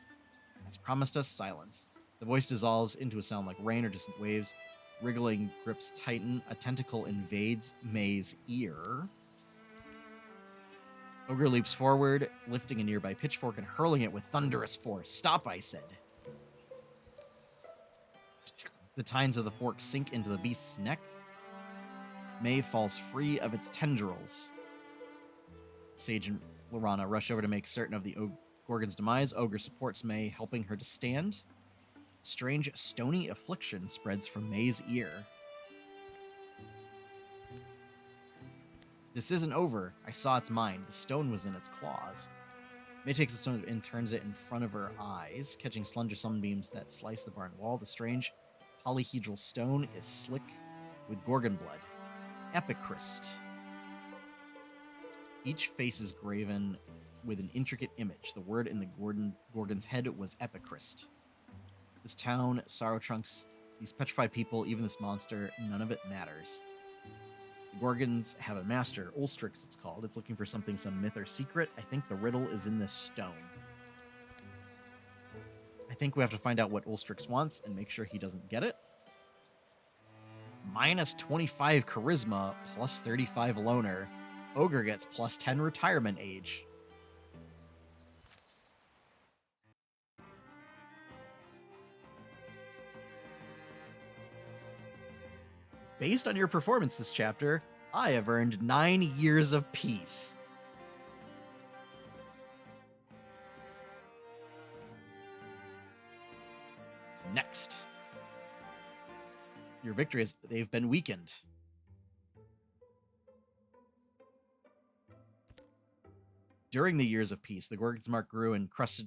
has promised us silence. The voice dissolves into a sound like rain or distant waves. Wriggling grips tighten. A tentacle invades May's ear. Ogre leaps forward, lifting a nearby pitchfork and hurling it with thunderous force. Stop, I said. The tines of the fork sink into the beast's neck. May falls free of its tendrils. Sage and Laurana rush over to make certain of the Gorgon's demise. Ogre supports May, helping her to stand. Strange, stony affliction spreads from May's ear. This isn't over. I saw its mind. The stone was in its claws. May takes the stone and turns it in front of her eyes, catching slender sunbeams that slice the barn wall. The strange polyhedral stone is slick with Gorgon blood. Epicryst. Each face is graven with an intricate image. The word in the Gorgon's head was Epicryst. This town, Sorrow Trunks, these petrified people, even this monster, none of it matters. The Gorgons have a master, Ulstrix it's called. It's looking for something, some myth or secret. I think the riddle is in this stone. I think we have to find out what Ulstrix wants and make sure he doesn't get it. Minus 25 charisma, plus 35 loner. Ogre gets plus 10 retirement age. Based on your performance this chapter, I have earned 9 years of peace. Next. Your victories, they've been weakened. During the years of peace, the Gorgon's mark grew and crusted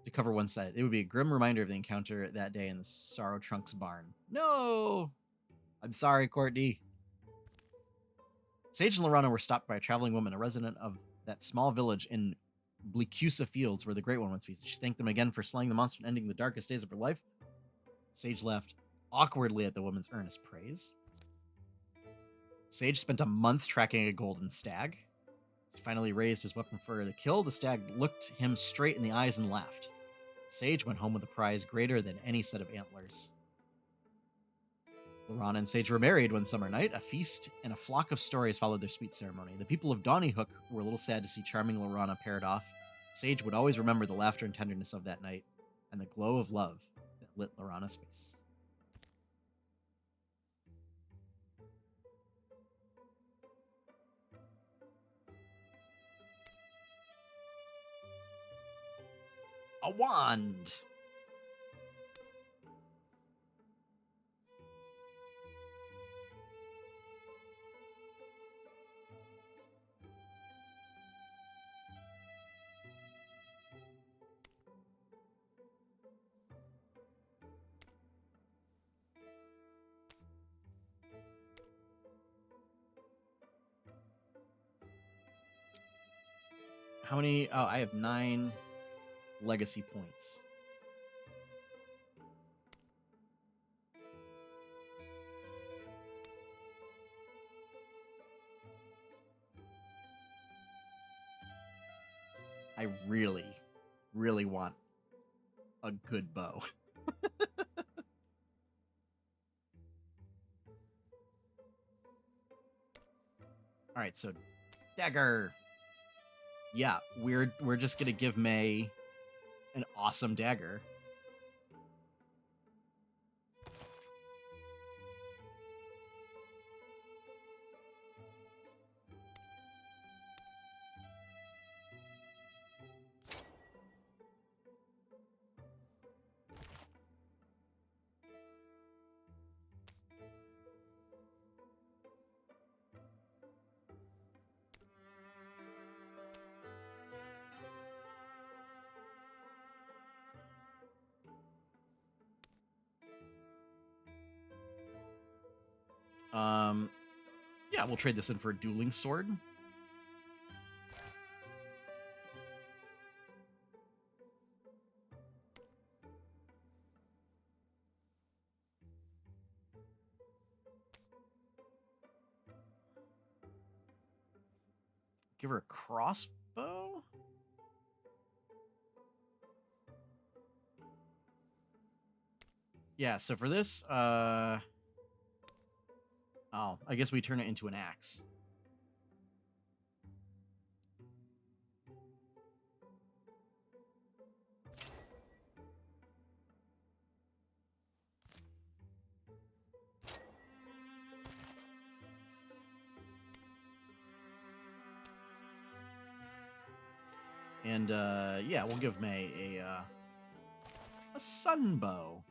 to cover one side. It would be a grim reminder of the encounter that day in the Sorrow Trunks barn. No! I'm sorry, Courtney. Sage and Laurana were stopped by a traveling woman, a resident of that small village in Bleacusa Fields where the Great One once feasted. She thanked them again for slaying the monster and ending the darkest days of her life. Sage laughed awkwardly at the woman's earnest praise. Sage spent a month tracking a golden stag. He finally raised his weapon for the kill. The stag looked him straight in the eyes and laughed. Sage went home with a prize greater than any set of antlers. Laurana and Sage were married one summer night. A feast and a flock of stories followed their sweet ceremony. The people of Donnyhook were a little sad to see charming Laurana paired off. Sage would always remember the laughter and tenderness of that night and the glow of love that lit Laurana's face. A wand! How many? Oh, I have 9 legacy points. I really, really want a good bow. All right, so dagger. Yeah, we're just gonna give May an awesome dagger. Yeah, we'll trade this in for a dueling sword. Give her a crossbow? Yeah, so for this, oh, I guess we turn it into an axe. And yeah, we'll give May a sun bow.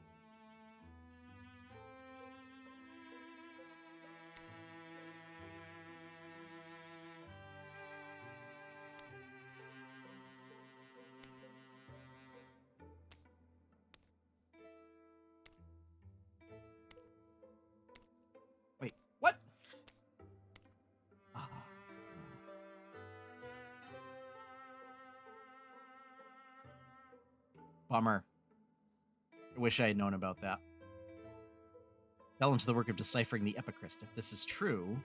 Wait, what? Bummer. I wish I had known about that. Fell into the work of deciphering the epicryst. If this is true,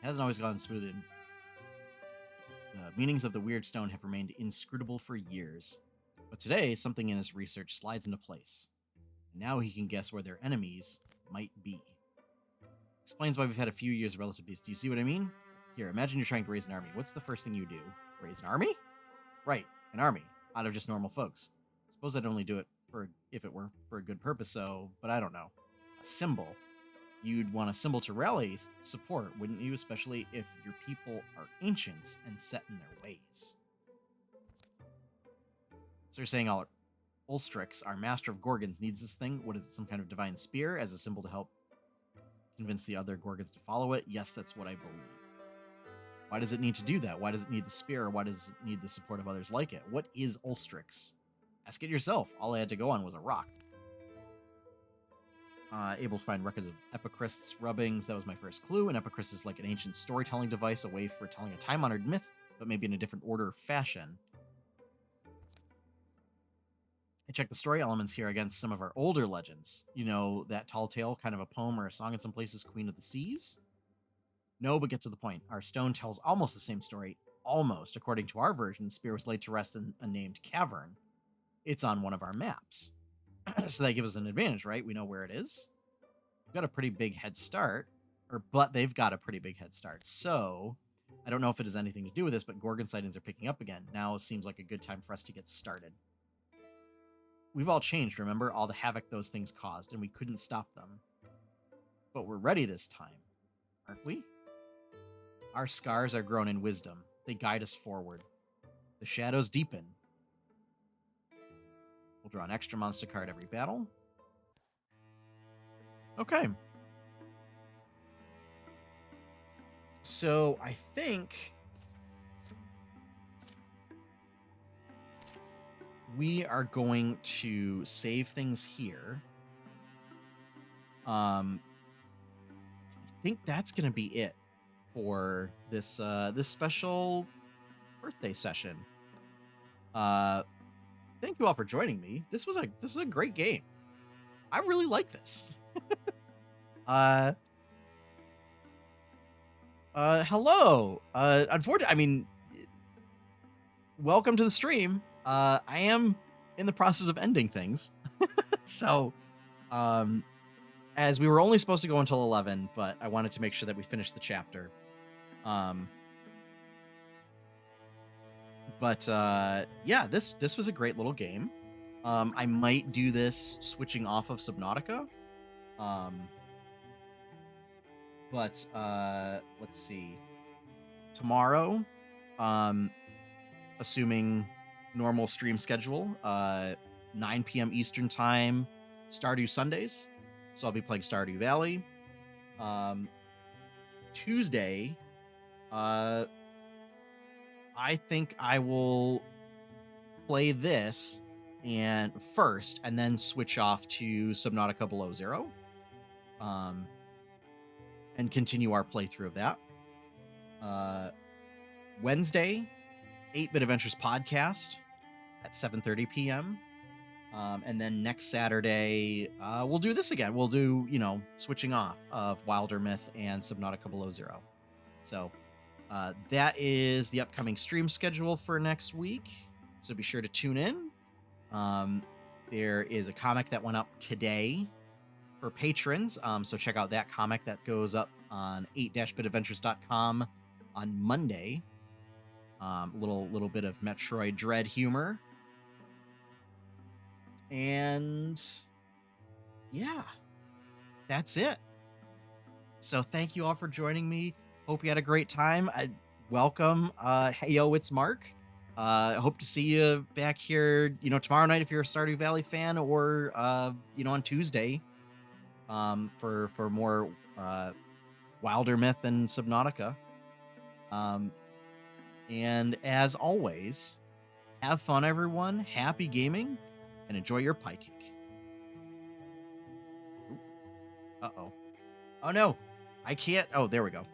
it hasn't always gone smoothly. The meanings of the weird stone have remained inscrutable for years. But today, something in his research slides into place. And now he can guess where their enemies might be. Explains why we've had a few years of relative peace. Do you see what I mean? Here, imagine you're trying to raise an army. What's the first thing you do? Raise an army? Right, an army, out of just normal folks. Suppose I'd only do it if it were for a good purpose, but I don't know. A symbol. You'd want a symbol to rally support, wouldn't you? Especially if your people are ancients and set in their ways. So you're saying Ulstrix, our master of gorgons, needs this thing? What is it, some kind of divine spear as a symbol to help convince the other gorgons to follow it? Yes, that's what I believe. Why does it need to do that? Why does it need the spear? Or why does it need the support of others like it? What is Ulstrix? Ask it yourself. All I had to go on was a rock. Able to find records of epicrysts, rubbings. That was my first clue. An epicryst is like an ancient storytelling device, a way for telling a time-honored myth, but maybe in a different order or fashion. I checked the story elements here against some of our older legends. You know, that tall tale, kind of a poem or a song in some places, Queen of the Seas? No, but get to the point. Our stone tells almost the same story. Almost. According to our version, the spear was laid to rest in a named cavern. It's on one of our maps. So that gives us an advantage, right? We know where it is. we've got a pretty big head start, but they've got a pretty big head start. So I don't know if it has anything to do with this, but gorgon sightings are picking up again. Now seems like a good time for us to get started. We've all changed, remember? All the havoc those things caused, and we couldn't stop them. But we're ready this time, aren't we? Our scars are grown in wisdom. They guide us forward. The shadows deepen. We'll draw an extra monster card every battle. Okay. So I think we are going to save things here. I think that's going to be it for this this special birthday session. Thank you all for joining me. This is a great game. I really like this. Hello. Unfortunately, I mean, welcome to the stream. I am in the process of ending things. So, as we were only supposed to go until 11, but I wanted to make sure that we finished the chapter. Yeah, this was a great little game. I might do this switching off of Subnautica. Let's see. Tomorrow, assuming normal stream schedule, 9 p.m. Eastern time, Stardew Sundays. So I'll be playing Stardew Valley. Tuesday, I think I will play this first and then switch off to Subnautica Below Zero. And continue our playthrough of that. Wednesday, 8-Bit Adventures podcast at 7:30 p.m. And then next Saturday, we'll do this again. We'll do, switching off of Wildermyth and Subnautica Below Zero. So that is the upcoming stream schedule for next week. So be sure to tune in. There is a comic that went up today for patrons. So check out that comic that goes up on 8-bitadventures.com on Monday. Little bit of Metroid Dread humor. And yeah, that's it. So thank you all for joining me. Hope you had a great time. Welcome. Hey, yo, it's Mark. I hope to see you back here, tomorrow night if you're a Stardew Valley fan, or, on Tuesday for more Wildermyth and Subnautica. And as always, have fun, everyone. Happy gaming, and enjoy your pie cake. Uh-oh. Oh, no. I can't. Oh, there we go.